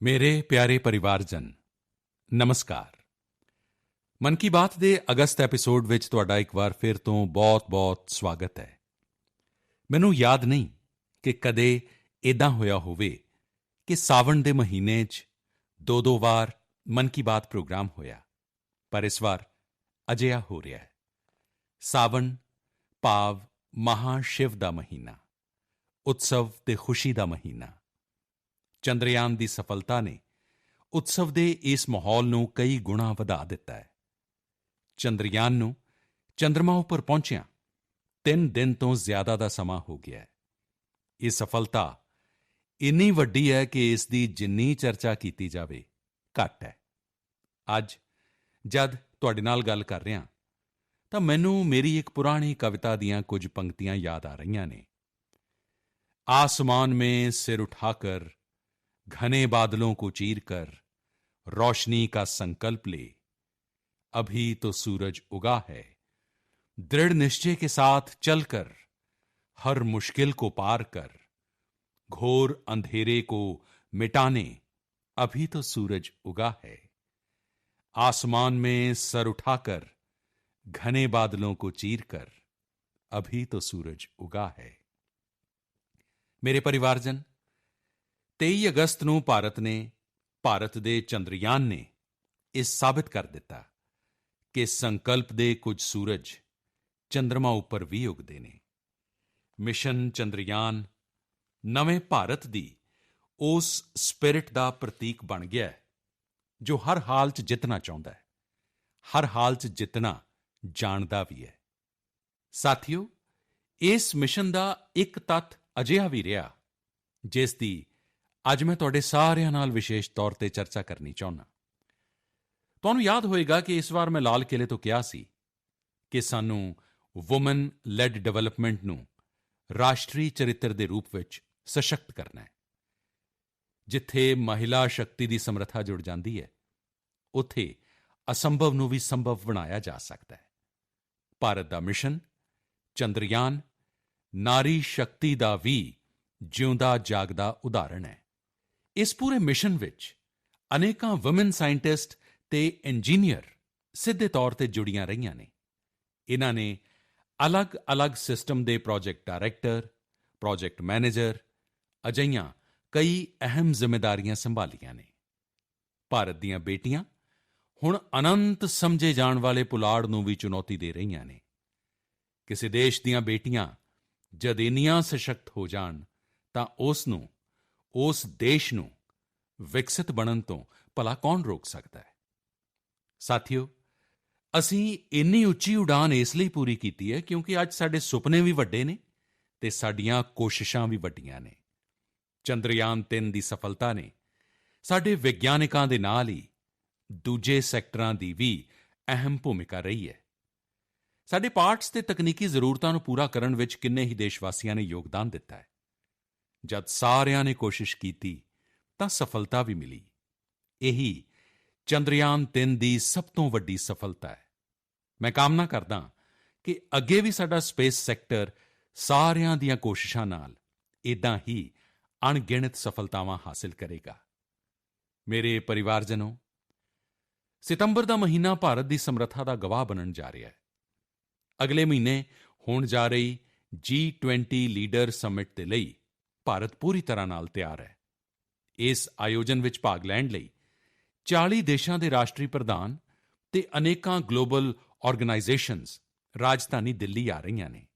ਮੇਰੇ ਪਿਆਰੇ ਪਰਿਵਾਰਜਨ ਨਮਸਕਾਰ। ਮਨ ਕੀ ਬਾਤ ਦੇ ਅਗਸਤ ਐਪੀਸੋਡ ਵਿੱਚ ਤੁਹਾਡਾ ਇੱਕ ਵਾਰ ਫਿਰ ਤੋਂ ਬਹੁਤ-ਬਹੁਤ ਸਵਾਗਤ ਹੈ। ਮੈਨੂੰ ਯਾਦ ਨਹੀਂ ਕਿ ਕਦੇ ਏਦਾਂ ਹੋਇਆ ਹੋਵੇ ਕਿ ਸਾਵਣ ਦੇ ਮਹੀਨੇ 'ਚ ਦੋ ਵਾਰ ਮਨ ਕੀ ਬਾਤ ਪ੍ਰੋਗਰਾਮ ਹੋਇਆ, ਪਰ ਇਸ ਵਾਰ ਅਜਿਹਾ ਹੋ ਰਿਹਾ ਹੈ। ਸਾਵਣ ਭਾਵ ਮਹਾਸ਼ਿਵ ਦਾ ਮਹੀਨਾ, ਉਤਸਵ ਤੇ ਖੁਸ਼ੀ ਦਾ ਮਹੀਨਾ। ਚੰਦਰਯਾਨ ਦੀ ਸਫਲਤਾ ਨੇ ਉਤਸਵ ਦੇ ਇਸ ਮਾਹੌਲ ਨੂੰ ਕਈ ਗੁਣਾ ਵਧਾ ਦਿੱਤਾ ਹੈ। ਚੰਦਰਯਾਨ ਨੂੰ ਚੰਦਰਮਾ ਉੱਪਰ ਪਹੁੰਚਿਆਂ 3 ਦਿਨ ਤੋਂ ਜ਼ਿਆਦਾ ਦਾ ਸਮਾਂ ਹੋ ਗਿਆ ਹੈ। ਇਹ ਸਫਲਤਾ ਇੰਨੀ ਵੱਡੀ ਹੈ ਕਿ ਇਸ ਦੀ ਜਿੰਨੀ ਚਰਚਾ ਕੀਤੀ ਜਾਵੇ ਘੱਟ ਹੈ। ਅੱਜ ਜਦ ਤੁਹਾਡੇ ਨਾਲ ਗੱਲ ਕਰ ਰਿਹਾ ਤਾਂ ਮੈਨੂੰ ਮੇਰੀ ਇੱਕ ਪੁਰਾਣੀ ਕਵਿਤਾ ਦੀਆਂ ਕੁਝ ਪੰਕਤੀਆਂ ਯਾਦ ਆ ਰਹੀਆਂ ਨੇ। आसमान में सिर उठाकर घने बादलों को चीरकर रोशनी का संकल्प ले, अभी तो सूरज उगा है, दृढ़ निश्चय के साथ चलकर हर मुश्किल को पार कर, घोर अंधेरे को मिटाने अभी तो सूरज उगा है। आसमान में सर उठाकर घने बादलों को चीरकर अभी तो सूरज उगा है। ਮੇਰੇ ਪਰਿਵਾਰਜਨ 23 ਅਗਸਤ ਨੂੰ ਭਾਰਤ ਦੇ ਚੰਦਰਯਾਨ ਨੇ ਇਹ ਸਾਬਿਤ ਕਰ ਦਿੱਤਾ ਕਿ ਸੰਕਲਪ ਦੇ ਕੁਝ ਸੂਰਜ ਚੰਦਰਮਾ ਉੱਪਰ ਵੀ ਉੱਗਦੇ ਨੇ। ਮਿਸ਼ਨ ਚੰਦਰਯਾਨ ਨਵੇਂ ਭਾਰਤ ਦੀ ਉਸ ਸਪਿਰਿਟ ਦਾ ਪ੍ਰਤੀਕ ਬਣ ਗਿਆ ਹੈ ਜੋ ਹਰ ਹਾਲ 'ਚ ਜਿੱਤਣਾ ਚਾਹੁੰਦਾ ਹੈ, ਹਰ ਹਾਲ 'ਚ ਜਿੱਤਣਾ ਜਾਣਦਾ ਵੀ ਹੈ। ਸਾਥੀਓ, ਇਸ ਮਿਸ਼ਨ ਦਾ ਇੱਕ ਤੱਥ ਅਜਿਹਾ ਵੀ ਰਿਹਾ ਜਿਸ ਦੀ ਅੱਜ ਮੈਂ ਤੁਹਾਡੇ ਸਾਰਿਆਂ ਨਾਲ ਵਿਸ਼ੇਸ਼ ਤੌਰ 'ਤੇ ਚਰਚਾ ਕਰਨੀ ਚਾਹੁੰਦਾ। ਤੁਹਾਨੂੰ ਯਾਦ ਹੋਵੇਗਾ ਕਿ ਇਸ ਵਾਰ ਮੈਂ ਲਾਲ ਕਿਲ੍ਹੇ ਤੋਂ ਕਿਹਾ ਸੀ ਕਿ ਸਾਨੂੰ ਵੂਮਨ ਲੈਡ ਡਿਵੈਲਪਮੈਂਟ ਨੂੰ ਰਾਸ਼ਟਰੀ ਚਰਿੱਤਰ ਦੇ ਰੂਪ ਵਿੱਚ ਸਸ਼ਕਤ ਕਰਨਾ ਹੈ। ਜਿੱਥੇ ਮਹਿਲਾ ਸ਼ਕਤੀ ਦੀ ਸਮਰੱਥਾ ਜੁੜ ਜਾਂਦੀ ਹੈ, ਉੱਥੇ ਅਸੰਭਵ ਨੂੰ ਵੀ ਸੰਭਵ ਬਣਾਇਆ ਜਾ ਸਕਦਾ ਹੈ। ਭਾਰਤ ਦਾ ਮਿਸ਼ਨ ਚੰਦਰਯਾਨ ਨਾਰੀ ਸ਼ਕਤੀ ਦਾ ਵੀ ਜਿਉਂਦਾ ਜਾਗਦਾ ਉਦਾਹਰਣ ਹੈ। ਇਸ ਪੂਰੇ ਮਿਸ਼ਨ ਵਿੱਚ ਅਨੇਕਾਂ ਵੂਮਨ ਸਾਇੰਟਿਸਟ ਤੇ ਇੰਜੀਨੀਅਰ ਸਿੱਧੇ ਤੌਰ 'ਤੇ ਜੁੜੀਆਂ ਰਹੀਆਂ ਨੇ। ਇਨ੍ਹਾਂ ਨੇ ਅਲੱਗ-ਅਲੱਗ ਸਿਸਟਮ ਦੇ ਪ੍ਰੋਜੈਕਟ ਡਾਇਰੈਕਟਰ, ਪ੍ਰੋਜੈਕਟ ਮੈਨੇਜਰ ਅਜਿਹੀਆਂ ਕਈ ਅਹਿਮ ਜ਼ਿੰਮੇਵਾਰੀਆਂ ਸੰਭਾਲੀਆਂ ਨੇ। ਭਾਰਤ ਦੀਆਂ ਬੇਟੀਆਂ ਹੁਣ ਅਨੰਤ ਸਮਝੇ ਜਾਣ ਵਾਲੇ ਪੁਲਾੜ ਨੂੰ ਵੀ ਚੁਣੌਤੀ ਦੇ ਰਹੀਆਂ ਨੇ। ਕਿਸੇ ਦੇਸ਼ ਦੀਆਂ ਬੇਟੀਆਂ ਜਦ ਇੰਨੀਆਂ ਸਸ਼ਕਤ ਹੋ ਜਾਣ ਤਾਂ ਉਸ ਦੇਸ਼ ਨੂੰ ਵਿਕਸਿਤ ਬਣਨ ਤੋਂ ਭਲਾ ਕੌਣ ਰੋਕ ਸਕਦਾ ਹੈ। ਸਾਥੀਓ, ਅਸੀਂ ਇੰਨੀ ਉੱਚੀ ਉਡਾਨ ਇਸ ਲਈ ਪੂਰੀ ਕੀਤੀ ਹੈ ਕਿਉਂਕਿ ਅੱਜ ਸਾਡੇ ਸੁਪਨੇ ਵੀ ਵੱਡੇ ਨੇ ਅਤੇ ਸਾਡੀਆਂ ਕੋਸ਼ਿਸ਼ਾਂ ਵੀ ਵੱਡੀਆਂ ਨੇ। ਚੰਦਰਯਾਨ 3 ਦੀ ਸਫਲਤਾ ਨੇ ਸਾਡੇ ਵਿਗਿਆਨਕਾਂ ਦੇ ਨਾਲ ਹੀ ਦੂਜੇ ਸੈਕਟਰਾਂ ਦੀ ਵੀ ਅਹਿਮ ਭੂਮਿਕਾ ਰਹੀ ਹੈ। ਸਾਡੇ ਪਾਰਟਸ ਅਤੇ ਤਕਨੀਕੀ ਜ਼ਰੂਰਤਾਂ ਨੂੰ ਪੂਰਾ ਕਰਨ ਵਿੱਚ ਕਿੰਨੇ ਹੀ ਦੇਸ਼ਵਾਸੀਆਂ ਨੇ ਯੋਗਦਾਨ ਦਿੱਤਾ ਹੈ। ਜਦ ਸਾਰਿਆਂ ਨੇ ਕੋਸ਼ਿਸ਼ ਕੀਤੀ ਤਾਂ ਸਫਲਤਾ ਵੀ ਮਿਲੀ। ਇਹੀ ਚੰਦਰਯਾਨ 3 ਦੀ ਸਭ ਤੋਂ ਵੱਡੀ ਸਫਲਤਾ ਹੈ। ਮੈਂ ਕਾਮਨਾ ਕਰਦਾ ਕਿ ਅੱਗੇ ਵੀ ਸਾਡਾ ਸਪੇਸ ਸੈਕਟਰ ਸਾਰਿਆਂ ਦੀਆਂ ਕੋਸ਼ਿਸ਼ਾਂ ਨਾਲ ਇੱਦਾਂ ਹੀ ਅਣਗਿਣਤ ਸਫਲਤਾਵਾਂ ਹਾਸਿਲ ਕਰੇਗਾ। ਮੇਰੇ ਪਰਿਵਾਰਜਨੋ, ਸਤੰਬਰ ਦਾ ਮਹੀਨਾ ਭਾਰਤ ਦੀ ਸਮਰੱਥਾ ਦਾ ਗਵਾਹ ਬਣਨ ਜਾ ਰਿਹਾ ਹੈ। ਅਗਲੇ ਮਹੀਨੇ ਹੋਣ ਜਾ ਰਹੀ G20 ਲੀਡਰ ਸਮਿਟ ਦੇ ਲਈ ਭਾਰਤ ਪੂਰੀ ਤਰ੍ਹਾਂ ਨਾਲ ਤਿਆਰ ਹੈ। ਇਸ ਆਯੋਜਨ ਵਿੱਚ ਭਾਗ ਲੈਣ ਲਈ 40 ਦੇਸ਼ਾਂ ਦੇ ਰਾਸ਼ਟਰੀ ਪ੍ਰਧਾਨ ਅਤੇ ਅਨੇਕਾਂ ਗਲੋਬਲ ਆਰਗੇਨਾਈਜ਼ੇਸ਼ਨਜ਼ ਰਾਜਧਾਨੀ ਦਿੱਲੀ ਆ ਰਹੀਆਂ ਨੇ।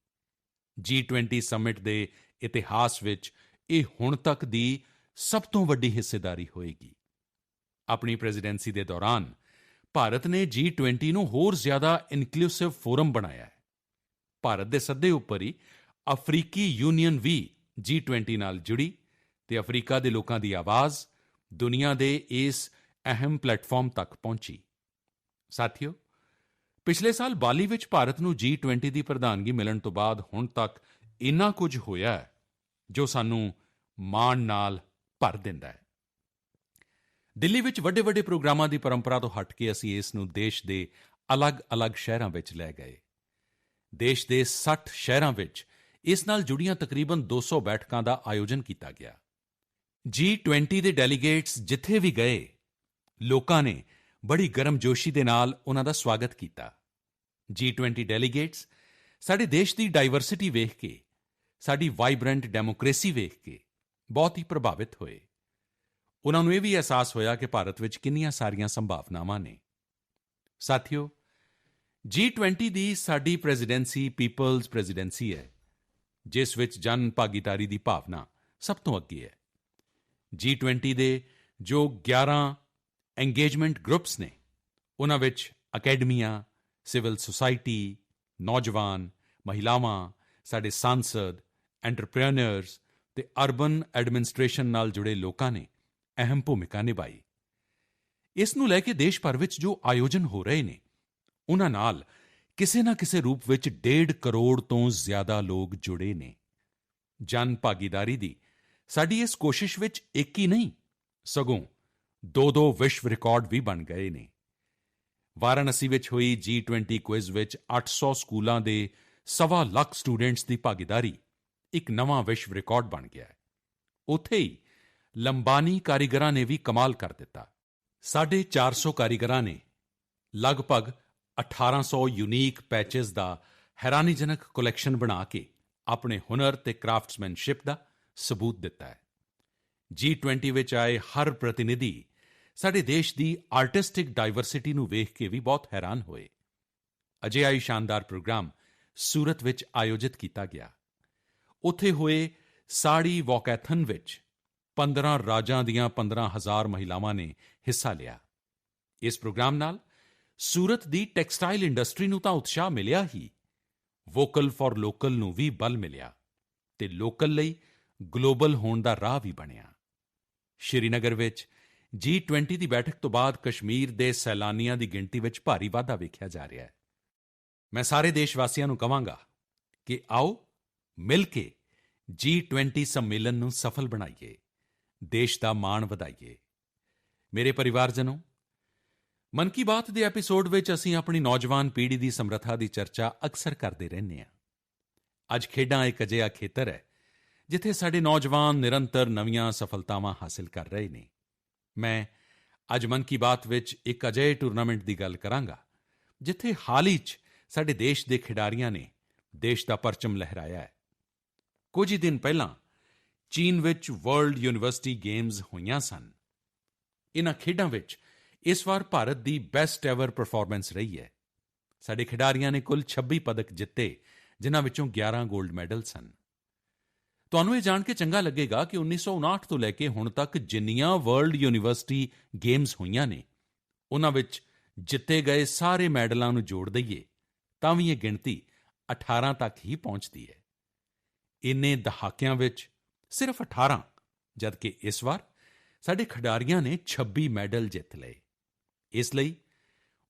G20 ਸਮਿਟ ਦੇ ਇਤਿਹਾਸ ਵਿੱਚ ਇਹ ਹੁਣ ਤੱਕ ਦੀ ਸਭ ਤੋਂ ਵੱਡੀ ਹਿੱਸੇਦਾਰੀ ਹੋਏਗੀ। ਆਪਣੀ ਪ੍ਰੈਜ਼ੀਡੈਂਸੀ ਦੇ ਦੌਰਾਨ ਭਾਰਤ ਨੇ G20 ਨੂੰ ਹੋਰ ਜ਼ਿਆਦਾ ਇਨਕਲੂਸਿਵ ਫੋਰਮ ਬਣਾਇਆ ਹੈ। ਭਾਰਤ ਦੇ ਸੱਦੇ ਉੱਪਰ ਹੀ ਅਫਰੀਕੀ ਯੂਨੀਅਨ ਵੀ G20 ਨਾਲ ਜੁੜੀ ਅਤੇ ਅਫਰੀਕਾ ਦੇ ਲੋਕਾਂ ਦੀ ਆਵਾਜ਼ ਦੁਨੀਆ ਦੇ ਇਸ ਅਹਿਮ ਪਲੇਟਫਾਰਮ ਤੱਕ ਪਹੁੰਚੀ। ਸਾਥੀਓ, ਪਿਛਲੇ ਸਾਲ ਬਾਲੀ ਵਿੱਚ ਭਾਰਤ ਨੂੰ G20 ਦੀ ਪ੍ਰਧਾਨਗੀ ਮਿਲਣ ਤੋਂ ਬਾਅਦ ਹੁਣ ਤੱਕ ਇੰਨਾ ਕੁਝ ਹੋਇਆ ਹੈ ਜੋ ਸਾਨੂੰ ਮਾਣ ਨਾਲ ਭਰ ਦਿੰਦਾ ਹੈ। ਦਿੱਲੀ ਵਿੱਚ ਵੱਡੇ-ਵੱਡੇ ਪ੍ਰੋਗਰਾਮਾਂ ਦੀ ਪਰੰਪਰਾ ਤੋਂ ਹਟ ਕੇ ਅਸੀਂ ਇਸ ਨੂੰ ਦੇਸ਼ ਦੇ ਅਲੱਗ-ਅਲੱਗ ਸ਼ਹਿਰਾਂ ਵਿੱਚ ਲੈ ਗਏ। ਦੇਸ਼ ਦੇ 60 ਸ਼ਹਿਰਾਂ ਵਿੱਚ ਇਸ ਨਾਲ ਜੁੜੀਆਂ ਤਕਰੀਬਨ 200 ਬੈਠਕਾਂ ਦਾ ਆਯੋਜਨ ਕੀਤਾ ਗਿਆ। G20 ਦੇ ਡੈਲੀਗੇਟਸ ਜਿੱਥੇ ਵੀ ਗਏ, ਲੋਕਾਂ ਨੇ ਬੜੀ ਗਰਮਜੋਸ਼ੀ ਦੇ ਨਾਲ ਉਨ੍ਹਾਂ ਦਾ ਸਵਾਗਤ ਕੀਤਾ। G20 ਡੈਲੀਗੇਟਸ ਸਾਡੇ ਦੇਸ਼ ਦੀ ਡਾਇਵਰਸਿਟੀ ਵੇਖ ਕੇ, ਸਾਡੀ ਵਾਈਬ੍ਰੈਂਟ ਡੈਮੋਕ੍ਰੇਸੀ ਵੇਖ ਕੇ ਬਹੁਤ ਹੀ ਪ੍ਰਭਾਵਿਤ ਹੋਏ। ਉਨ੍ਹਾਂ ਨੂੰ ਇਹ ਵੀ ਅਹਿਸਾਸ ਹੋਇਆ ਕਿ ਭਾਰਤ ਵਿੱਚ ਕਿੰਨੀਆਂ ਸਾਰੀਆਂ ਸੰਭਾਵਨਾਵਾਂ ਨੇ। ਸਾਥੀਓ, G20 ਦੀ ਸਾਡੀ ਪ੍ਰੈਜ਼ੀਡੈਂਸੀ ਪੀਪਲਜ਼ ਪ੍ਰੈਜ਼ੀਡੈਂਸੀ ਹੈ, ਜਿਸ ਵਿੱਚ ਜਨ ਭਾਗੀਦਾਰੀ ਦੀ ਭਾਵਨਾ ਸਭ ਤੋਂ ਅੱਗੇ ਹੈ। G20 ਦੇ ਜੋ 11 ਐਂਗੇਜਮੈਂਟ ਗਰੁੱਪਸ ਨੇ, ਉਨ੍ਹਾਂ ਵਿੱਚ ਅਕੈਡਮੀਆਂ, ਸਿਵਲ ਸੁਸਾਇਟੀ, ਨੌਜਵਾਨ, ਮਹਿਲਾਵਾਂ, ਸਾਡੇ ਸਾਂਸਦ, ਐਂਟਰਪ੍ਰੇਨਿਓਰਸ ਅਤੇ ਅਰਬਨ ਐਡਮਿਨਿਸਟ੍ਰੇਸ਼ਨ ਨਾਲ ਜੁੜੇ ਲੋਕਾਂ ਨੇ ਅਹਿਮ ਭੂਮਿਕਾ ਨਿਭਾਈ। ਇਸ ਨੂੰ ਲੈ ਕੇ ਦੇਸ਼ ਭਰ ਵਿੱਚ ਜੋ ਆਯੋਜਨ ਹੋ ਰਹੇ ਨੇ, ਉਨ੍ਹਾਂ ਨਾਲ ਕਿਸੇ ਨਾ ਕਿਸੇ ਰੂਪ ਵਿੱਚ 1.5 ਕਰੋੜ ਤੋਂ ਜ਼ਿਆਦਾ ਲੋਕ ਜੁੜੇ ਨੇ। ਜਨ ਭਾਗੀਦਾਰੀ ਦੀ ਸਾਡੀ ਇਸ ਕੋਸ਼ਿਸ਼ ਵਿੱਚ ਇੱਕ ਹੀ ਨਹੀਂ, ਸਗੋਂ 2 ਵਿਸ਼ਵ ਰਿਕਾਰਡ ਵੀ ਬਣ ਗਏ ਨੇ। ਵਾਰਾਣਸੀ ਵਿੱਚ ਹੋਈ G20 ਕੁਇਜ਼ ਵਿੱਚ 800 ਸਕੂਲਾਂ ਦੇ 1.25 ਲੱਖ ਸਟੂਡੈਂਟਸ ਦੀ ਭਾਗੀਦਾਰੀ ਇੱਕ ਨਵਾਂ ਵਿਸ਼ਵ ਰਿਕਾਰਡ ਬਣ ਗਿਆ ਹੈ। ਉੱਥੇ ਹੀ ਲੰਬਾਨੀ ਕਾਰੀਗਰਾਂ ਨੇ ਵੀ ਕਮਾਲ ਕਰ ਦਿੱਤਾ। 450 ਕਾਰੀਗਰਾਂ ਨੇ ਲਗਭਗ 1800 ਯੂਨੀਕ ਪੈਚਜ਼ ਦਾ ਹੈਰਾਨੀਜਨਕ ਕਲੈਕਸ਼ਨ ਬਣਾ ਕੇ ਆਪਣੇ ਹੁਨਰ ਅਤੇ ਕਰਾਫਟਸਮੈਨਸ਼ਿਪ ਦਾ ਸਬੂਤ ਦਿੱਤਾ ਹੈ। G20 ਵਿੱਚ ਆਏ ਹਰ ਪ੍ਰਤੀਨਿਧੀ ਸਾਡੇ ਦੇਸ਼ ਦੀ ਆਰਟਿਸਟਿਕ ਡਾਇਵਰਸਿਟੀ ਨੂੰ ਵੇਖ ਕੇ ਵੀ ਬਹੁਤ ਹੈਰਾਨ ਹੋਏ। ਅਜਿਹਾ ਹੀ ਸ਼ਾਨਦਾਰ ਪ੍ਰੋਗਰਾਮ ਸੂਰਤ ਵਿੱਚ ਆਯੋਜਿਤ ਕੀਤਾ ਗਿਆ। ਉੱਥੇ ਹੋਏ ਸਾੜੀ ਵਾਕੈਥਨ ਵਿੱਚ 15 ਰਾਜਾਂ ਦੀਆਂ 15,000 ਮਹਿਲਾਵਾਂ ਨੇ ਹਿੱਸਾ ਲਿਆ। ਇਸ ਪ੍ਰੋਗਰਾਮ ਨਾਲ ਸੂਰਤ ਦੀ ਟੈਕਸਟਾਈਲ ਇੰਡਸਟਰੀ ਨੂੰ ਤਾਂ ਉਤਸ਼ਾਹ ਮਿਲਿਆ ਹੀ, ਵੋਕਲ ਫਾਰ ਲੋਕਲ ਨੂੰ ਵੀ ਬਲ ਮਿਲਿਆ ਅਤੇ ਲੋਕਲ ਲਈ ਗਲੋਬਲ ਹੋਣ ਦਾ ਰਾਹ ਵੀ ਬਣਿਆ। ਸ਼੍ਰੀਨਗਰ ਵਿੱਚ G20 ਦੀ ਬੈਠਕ ਤੋਂ ਬਾਅਦ ਕਸ਼ਮੀਰ ਦੇ ਸੈਲਾਨੀਆਂ ਦੀ ਗਿਣਤੀ ਵਿੱਚ ਭਾਰੀ ਵਾਧਾ ਵੇਖਿਆ ਜਾ ਰਿਹਾ ਹੈ। ਮੈਂ ਸਾਰੇ ਦੇਸ਼ ਵਾਸੀਆਂ ਨੂੰ ਕਹਾਂਗਾ ਕਿ ਆਓ ਮਿਲ ਕੇ G20 ਸੰਮੇਲਨ ਨੂੰ ਸਫਲ ਬਣਾਈਏ, ਦੇਸ਼ ਦਾ ਮਾਣ ਵਧਾਈਏ। ਮੇਰੇ ਪਰਿਵਾਰਜਨੋ, ਮਨ ਕੀ ਬਾਤ ਦੇ ਐਪੀਸੋਡ ਵਿੱਚ ਅਸੀਂ ਆਪਣੀ ਨੌਜਵਾਨ ਪੀੜ੍ਹੀ ਦੀ ਸਮਰੱਥਾ ਦੀ ਚਰਚਾ ਅਕਸਰ ਕਰਦੇ ਰਹਿੰਦੇ ਹਾਂ। ਅੱਜ ਖੇਡਾਂ ਇੱਕ ਅਜਿਹਾ ਖੇਤਰ ਹੈ ਜਿੱਥੇ ਸਾਡੇ ਨੌਜਵਾਨ ਨਿਰੰਤਰ ਨਵੀਆਂ ਸਫਲਤਾਵਾਂ ਹਾਸਿਲ ਕਰ ਰਹੇ ਨੇ। ਮੈਂ ਅੱਜ ਮਨ ਕੀ ਬਾਤ ਵਿੱਚ ਇੱਕ ਅਜਿਹੇ ਟੂਰਨਾਮੈਂਟ ਦੀ ਗੱਲ ਕਰਾਂਗਾ ਜਿੱਥੇ ਹਾਲ ਹੀ 'ਚ ਸਾਡੇ ਦੇਸ਼ ਦੇ ਖਿਡਾਰੀਆਂ ਨੇ ਦੇਸ਼ ਦਾ ਪਰਚਮ ਲਹਿਰਾਇਆ ਹੈ। ਕੁਝ ਹੀ ਦਿਨ ਪਹਿਲਾਂ ਚੀਨ ਵਿੱਚ ਵਰਲਡ ਯੂਨੀਵਰਸਿਟੀ ਗੇਮਜ਼ ਹੋਈਆਂ ਸਨ। ਇਨ੍ਹਾਂ ਖੇਡਾਂ ਵਿੱਚ ਇਸ ਵਾਰ ਭਾਰਤ ਦੀ ਬੈਸਟ ਐਵਰ ਪਰਫਾਰਮੈਂਸ ਰਹੀ ਹੈ। ਸਾਡੇ ਖਿਡਾਰੀਆਂ ਨੇ ਕੁੱਲ 26 ਪਦਕ ਜਿੱਤੇ, ਜਿਨ੍ਹਾਂ ਵਿੱਚੋਂ 11 ਗੋਲਡ ਮੈਡਲ ਸਨ। ਤੁਹਾਨੂੰ ਇਹ ਜਾਣ ਕੇ ਚੰਗਾ ਲੱਗੇਗਾ ਕਿ 1959 ਤੋਂ ਲੈ ਕੇ ਹੁਣ ਤੱਕ ਜਿੰਨੀਆਂ ਵਰਲਡ ਯੂਨੀਵਰਸਿਟੀ ਗੇਮਜ਼ ਹੋਈਆਂ ਨੇ, ਉਨ੍ਹਾਂ ਵਿੱਚ ਜਿੱਤੇ ਗਏ ਸਾਰੇ ਮੈਡਲਾਂ ਨੂੰ ਜੋੜ ਦਈਏ ਤਾਂ ਵੀ ਇਹ ਗਿਣਤੀ 18 ਤੱਕ ਹੀ ਪਹੁੰਚਦੀ ਹੈ। ਇੰਨੇ ਦਹਾਕਿਆਂ ਵਿੱਚ ਸਿਰਫ 18, ਜਦਕਿ ਇਸ ਵਾਰ ਸਾਡੇ ਖਿਡਾਰੀਆਂ ਨੇ 26 ਮੈਡਲ ਜਿੱਤ ਲਏ। ਇਸ ਲਈ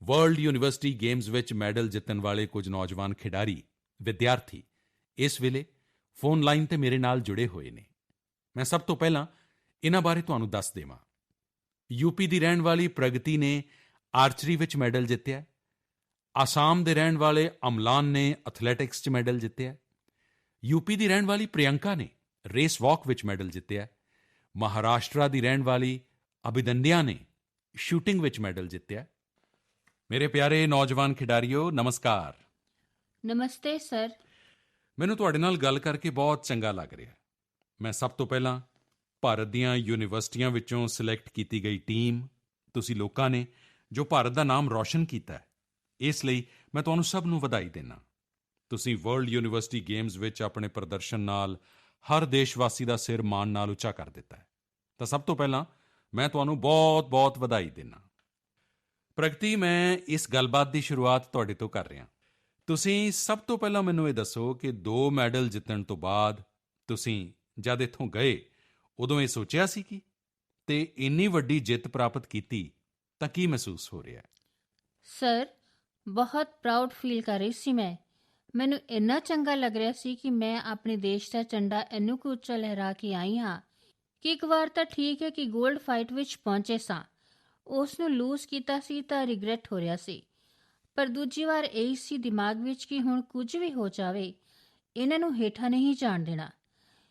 ਵਰਲਡ ਯੂਨੀਵਰਸਿਟੀ ਗੇਮਜ਼ ਵਿੱਚ ਮੈਡਲ ਜਿੱਤਣ ਵਾਲੇ ਕੁਝ ਨੌਜਵਾਨ ਖਿਡਾਰੀ, ਵਿਦਿਆਰਥੀ ਇਸ ਵੇਲੇ ਫੋਨ ਲਾਈਨ 'ਤੇ ਮੇਰੇ ਨਾਲ ਜੁੜੇ ਹੋਏ ਨੇ। ਮੈਂ ਸਭ ਤੋਂ ਪਹਿਲਾਂ ਇਨ੍ਹਾਂ ਬਾਰੇ ਤੁਹਾਨੂੰ ਦੱਸ ਦੇਵਾਂ। ਯੂਪੀ ਦੀ ਰਹਿਣ ਵਾਲੀ ਪ੍ਰਗਤੀ ਨੇ ਆਰਚਰੀ ਵਿੱਚ ਮੈਡਲ ਜਿੱਤਿਆ। ਆਸਾਮ ਦੇ ਰਹਿਣ ਵਾਲੇ ਅਮਲਾਨ ਨੇ ਐਥਲੈਟਿਕਸ 'ਚ ਮੈਡਲ ਜਿੱਤਿਆ। ਯੂਪੀ ਦੀ ਰਹਿਣ ਵਾਲੀ ਪ੍ਰਿਯੰਕਾ ਨੇ ਰੇਸ ਵਾਕ ਵਿੱਚ ਮੈਡਲ ਜਿੱਤਿਆ। ਮਹਾਰਾਸ਼ਟਰ ਦੀ ਰਹਿਣ ਵਾਲੀ ਅਭਿਦੰਨਿਆ ਨੇ ਸ਼ੂਟਿੰਗ ਵਿੱਚ ਮੈਡਲ ਜਿੱਤਿਆ। ਮੇਰੇ ਪਿਆਰੇ ਨੌਜਵਾਨ ਖਿਡਾਰੀਓ, ਨਮਸਕਾਰ। ਨਮਸਤੇ ਸਰ। ਮੈਨੂੰ ਤੁਹਾਡੇ ਨਾਲ ਗੱਲ ਕਰਕੇ ਬਹੁਤ ਚੰਗਾ ਲੱਗ ਰਿਹਾ। ਮੈਂ ਸਭ ਤੋਂ ਪਹਿਲਾਂ ਭਾਰਤ ਦੀਆਂ ਯੂਨੀਵਰਸਿਟੀਆਂ ਵਿੱਚੋਂ ਸਿਲੈਕਟ ਕੀਤੀ ਗਈ ਟੀਮ, ਤੁਸੀਂ ਲੋਕਾਂ ਨੇ ਜੋ ਭਾਰਤ ਦਾ ਨਾਮ ਰੌਸ਼ਨ ਕੀਤਾ ਹੈ, ਇਸ ਲਈ ਮੈਂ ਤੁਹਾਨੂੰ ਸਭ ਨੂੰ ਵਧਾਈ ਦਿੰਦਾ। ਤੁਸੀਂ ਵਰਲਡ ਯੂਨੀਵਰਸਿਟੀ ਗੇਮਜ਼ ਵਿੱਚ ਆਪਣੇ ਪ੍ਰਦਰਸ਼ਨ ਨਾਲ ਹਰ ਦੇਸ਼ਵਾਸੀ ਦਾ ਸਿਰ ਮਾਣ ਨਾਲ ਉੱਚਾ ਕਰ ਦਿੱਤਾ ਹੈ। ਤਾਂ ਸਭ ਤੋਂ ਪਹਿਲਾਂ ਮੈਂ ਤੁਹਾਨੂੰ ਬਹੁਤ-ਬਹੁਤ ਵਧਾਈ ਦਿੰਦਾ। ਪ੍ਰਗਤੀ, ਮੈਂ ਇਸ ਗੱਲਬਾਤ ਦੀ ਸ਼ੁਰੂਆਤ ਤੁਹਾਡੇ ਤੋਂ ਕਰ ਰਿਹਾ। ਤੁਸੀਂ ਸਭ ਤੋਂ ਪਹਿਲਾਂ ਮੈਨੂੰ ਇਹ ਦੱਸੋ ਕਿ 2 ਮੈਡਲ ਜਿੱਤਣ ਤੋਂ ਬਾਅਦ ਤੁਸੀਂ ਜਦ ਇੱਥੋਂ ਗਏ, ਉਦੋਂ ਇਹ ਸੋਚਿਆ ਸੀ ਕਿ ਅਤੇ ਇੰਨੀ ਵੱਡੀ ਜਿੱਤ ਪ੍ਰਾਪਤ ਕੀਤੀ ਤਾਂ ਕੀ ਮਹਿਸੂਸ ਹੋ ਰਿਹਾ? ਸਰ, ਬਹੁਤ ਪ੍ਰਾਊਡ ਫੀਲ ਕਰ ਰਹੀ ਸੀ ਮੈਂ। ਮੈਨੂੰ ਇੰਨਾ ਚੰਗਾ ਲੱਗ ਰਿਹਾ ਸੀ ਕਿ ਮੈਂ ਆਪਣੇ ਦੇਸ਼ ਦਾ ਝੰਡਾ ਇੰਨੂੰ ਕੁ ਉੱਚਾ ਲਹਿਰਾ ਕੇ ਆਈ ਹਾਂ ਕਿ ਇੱਕ ਵਾਰ ਤਾਂ ਠੀਕ ਹੈ ਕਿ ਗੋਲਡ ਫਾਈਟ ਵਿੱਚ ਪਹੁੰਚੇ ਸਾਂ, ਉਸ ਨੂੰ ਲੂਜ਼ ਕੀਤਾ ਸੀ ਤਾਂ ਰਿਗਰੈਟ ਹੋ ਰਿਹਾ ਸੀ, ਪਰ ਦੂਜੀ ਵਾਰ ਇਹ ਸੀ ਦਿਮਾਗ ਵਿੱਚ ਕਿ ਹੁਣ ਕੁਝ ਵੀ ਹੋ ਜਾਵੇ, ਇਹਨਾਂ ਨੂੰ ਹੇਠਾਂ ਨਹੀਂ ਜਾਣ ਦੇਣਾ।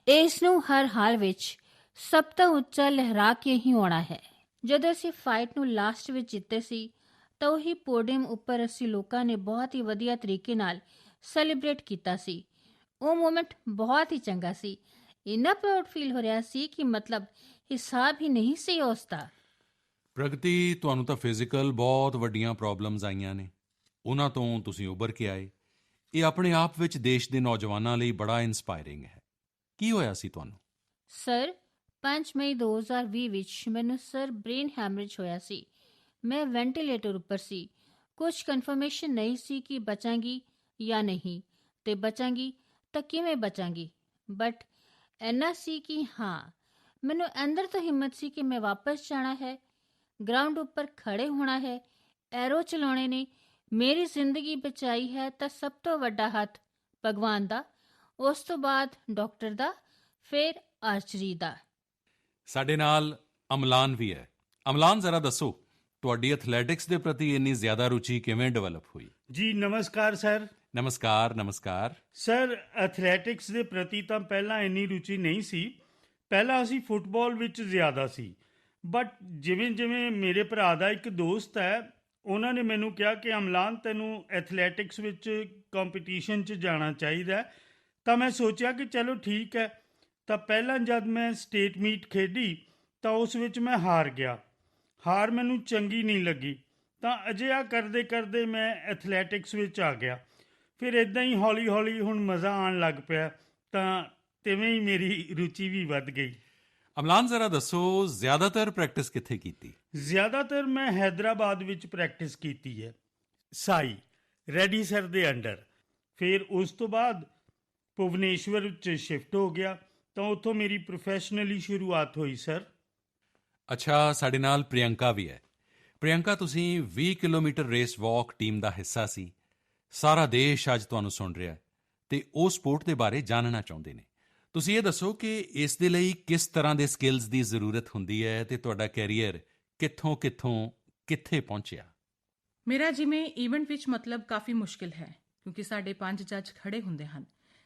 ਇਸ ਨੂੰ ਹਰ ਹਾਲ ਵਿੱਚ ਸਭ ਤੋਂ ਉੱਚਾ ਲਹਿਰਾ ਕੇ ਹੀ ਆਉਣਾ ਹੈ। ਜਦੋਂ ਅਸੀਂ ਫਾਈਟ ਨੂੰ ਲਾਸਟ ਵਿੱਚ ਜਿੱਤੇ ਸੀ ਤਾਂ ਉਹੀ ਪੋਡੀਅਮ ਉੱਪਰ ਅਸੀਂ ਲੋਕਾਂ ਨੇ ਬਹੁਤ ਹੀ ਵਧੀਆ ਤਰੀਕੇ ਨਾਲ ਸੈਲੀਬ੍ਰੇਟ ਕੀਤਾ ਸੀ। ਉਹ ਮੂਮੈਂਟ ਬਹੁਤ ਹੀ ਚੰਗਾ ਸੀ। ਇੰਨਾ ਪ੍ਰਾਊਡ ਫੀਲ ਹੋ ਰਿਹਾ ਸੀ ਕਿ ਮਤਲਬ ਹਿਸਾਬ ਹੀ ਨਹੀਂ ਸੀ ਉਸ ਦਾ। ਪ੍ਰਗਤੀ, ਤੁਹਾਨੂੰ ਤਾਂ ਫਿਜ਼ੀਕਲ ਬਹੁਤ ਵੱਡੀਆਂ ਪ੍ਰੋਬਲਮਸ ਆਈਆਂ ਨੇ, ਉਹਨਾਂ ਤੋਂ ਤੁਸੀਂ ਉੱਭਰ ਕੇ ਆਏ। ਇਹ ਆਪਣੇ ਆਪ ਵਿੱਚ ਦੇਸ਼ ਦੇ ਨੌਜਵਾਨਾਂ ਲਈ ਬੜਾ ਇੰਸਪਾਇਰਿੰਗ ਹੈ। ਕੀ ਹੋਇਆ ਸੀ ਤੁਹਾਨੂੰ? ਸਰ 5 ਮਈ 2020 ਵਿੱਚ ਮੈਨੂੰ ਸਰ ਬ੍ਰੇਨ ਹੈਮਰੇਜ ਹੋਇਆ ਸੀ। ਮੈਂ ਵੈਂਟੀਲੇਟਰ ਉੱਪਰ ਸੀ। ਕੁਝ ਕਨਫਰਮੇਸ਼ਨ ਨਹੀਂ ਸੀ ਕਿ ਬਚਾਂਗੀ ਜਾਂ ਨਹੀਂ, ਤੇ ਬਚਾਂਗੀ ਤਾਂ ਕਿਵੇਂ ਬਚਾਂਗੀ। ਬਟ ਇੰਨਾ ਸੀ ਕਿ ਹਾਂ, ਮੈਨੂੰ ਅੰਦਰ ਤੋਂ ਹਿੰਮਤ ਸੀ ਕਿ ਮੈਂ ਵਾਪਸ ਜਾਣਾ ਹੈ, ਗਰਾਊਂਡ ਉੱਪਰ ਖੜੇ ਹੋਣਾ ਹੈ, ਐਰੋ ਚਲਾਉਣੇ ਨੇ। ਮੇਰੀ ਜ਼ਿੰਦਗੀ ਬਚਾਈ ਹੈ ਤਾਂ ਸਭ ਤੋਂ ਵੱਡਾ ਹੱਥ ਭਗਵਾਨ ਦਾ, ਉਸ ਤੋਂ ਬਾਅਦ ਡਾਕਟਰ ਦਾ, ਫਿਰ ਆਰਚਰੀ ਦਾ। ਸਾਡੇ ਨਾਲ ਅਮਲਾਨ ਵੀ ਹੈ। ਅਮਲਾਨ, ਜ਼ਰਾ ਦੱਸੋ ਤੁਹਾਡੀ ਐਥਲੈਟਿਕਸ ਦੇ ਪ੍ਰਤੀ ਇੰਨੀ ਜ਼ਿਆਦਾ ਰੁਚੀ ਕਿਵੇਂ ਡਿਵੈਲਪ ਹੋਈ? ਜੀ ਨਮਸਕਾਰ ਸਰ। ਨਮਸਕਾਰ। ਨਮਸਕਾਰ ਸਰ, ਐਥਲੈਟਿਕਸ ਦੇ ਪ੍ਰਤੀ ਤਾਂ ਪਹਿਲਾਂ ਇੰਨੀ ਰੁਚੀ ਨਹੀਂ ਸੀ। ਪਹਿਲਾਂ ਅਸੀਂ ਫੁੱਟਬਾਲ ਵਿੱਚ ਜ਼ਿਆਦਾ ਸੀ। ਬਟ ਜਿਵੇਂ ਜਿਵੇਂ ਮੇਰੇ ਭਰਾ ਦਾ ਇੱਕ ਦੋਸਤ ਹੈ, ਉਹਨਾਂ ਨੇ ਮੈਨੂੰ ਕਿਹਾ ਕਿ ਅਮਲਾਨ, ਤੈਨੂੰ ਐਥਲੈਟਿਕਸ ਵਿੱਚ ਕੰਪੀਟੀਸ਼ਨ 'ਚ ਜਾਣਾ ਚਾਹੀਦਾ ਹੈ। ਤਾਂ ਮੈਂ ਸੋਚਿਆ ਕਿ ਚਲੋ ਠੀਕ ਹੈ। ਤਾਂ ਪਹਿਲਾਂ ਜਦ ਮੈਂ ਸਟੇਟ ਮੀਟ ਖੇਡੀ ਤਾਂ ਉਸ ਵਿੱਚ ਮੈਂ ਹਾਰ ਗਿਆ। ਹਾਰ ਮੈਨੂੰ ਚੰਗੀ ਨਹੀਂ ਲੱਗੀ, ਤਾਂ ਅਜਿਹਾ ਕਰਦੇ ਕਰਦੇ ਮੈਂ ਐਥਲੈਟਿਕਸ ਵਿੱਚ ਆ ਗਿਆ। ਫਿਰ ਇੱਦਾਂ ਹੀ ਹੌਲੀ ਹੌਲੀ ਹੁਣ ਮਜ਼ਾ ਆਉਣ ਲੱਗ ਪਿਆ, ਤਾਂ ਤਿਵੇਂ ਹੀ ਮੇਰੀ ਰੁਚੀ ਵੀ ਵੱਧ ਗਈ। ਅਮਲਾਨ, ਜ਼ਰਾ ਦੱਸੋ ਜ਼ਿਆਦਾਤਰ ਪ੍ਰੈਕਟਿਸ ਕਿੱਥੇ ਕੀਤੀ? ਜ਼ਿਆਦਾਤਰ ਮੈਂ ਹੈਦਰਾਬਾਦ ਵਿੱਚ ਪ੍ਰੈਕਟਿਸ ਕੀਤੀ ਹੈ, ਸਾਈ ਰੈਡੀ ਸਰ ਦੇ ਅੰਡਰ। ਫਿਰ ਉਸ ਤੋਂ ਬਾਅਦ ਭੁਵਨੇਸ਼ਵਰ ਵਿੱਚ ਸ਼ਿਫਟ ਹੋ ਗਿਆ, ਤਾਂ ਉੱਥੋਂ ਮੇਰੀ ਪ੍ਰੋਫੈਸ਼ਨਲੀ ਸ਼ੁਰੂਆਤ ਹੋਈ ਸਰ। ਅੱਛਾ, ਸਾਡੇ ਨਾਲ ਪ੍ਰਿਯੰਕਾ ਵੀ ਹੈ। ਪ੍ਰਿਯੰਕਾ, ਤੁਸੀਂ 20 ਕਿਲੋਮੀਟਰ ਰੇਸ ਵਾਕ ਟੀਮ ਦਾ ਹਿੱਸਾ ਸੀ। ਸਾਰਾ ਦੇਸ਼ ਅੱਜ ਤੁਹਾਨੂੰ ਸੁਣ ਰਿਹਾ ਹੈ ਅਤੇ ਉਹ ਸਪੋਰਟ ਦੇ ਬਾਰੇ ਜਾਣਨਾ ਚਾਹੁੰਦੇ ਨੇ। ਤੁਸੀਂ ਇਹ ਦੱਸੋ ਕਿ ਇਸ ਦੇ ਲਈ ਕਿਸ ਤਰ੍ਹਾਂ ਦੇ ਸਕਿੱਲਸ ਦੀ ਜ਼ਰੂਰਤ ਹੁੰਦੀ ਹੈ ਅਤੇ ਤੁਹਾਡਾ ਕੈਰੀਅਰ ਕਿੱਥੋਂ ਕਿੱਥੇ ਪਹੁੰਚਿਆ? ਮੇਰਾ ਜਿਵੇਂ ਈਵੈਂਟ ਵਿੱਚ ਮਤਲਬ ਕਾਫੀ ਮੁਸ਼ਕਿਲ ਹੈ, ਕਿਉਂਕਿ ਸਾਡੇ 5 ਜੱਜ ਖੜੇ ਹੁੰਦੇ ਹਨ।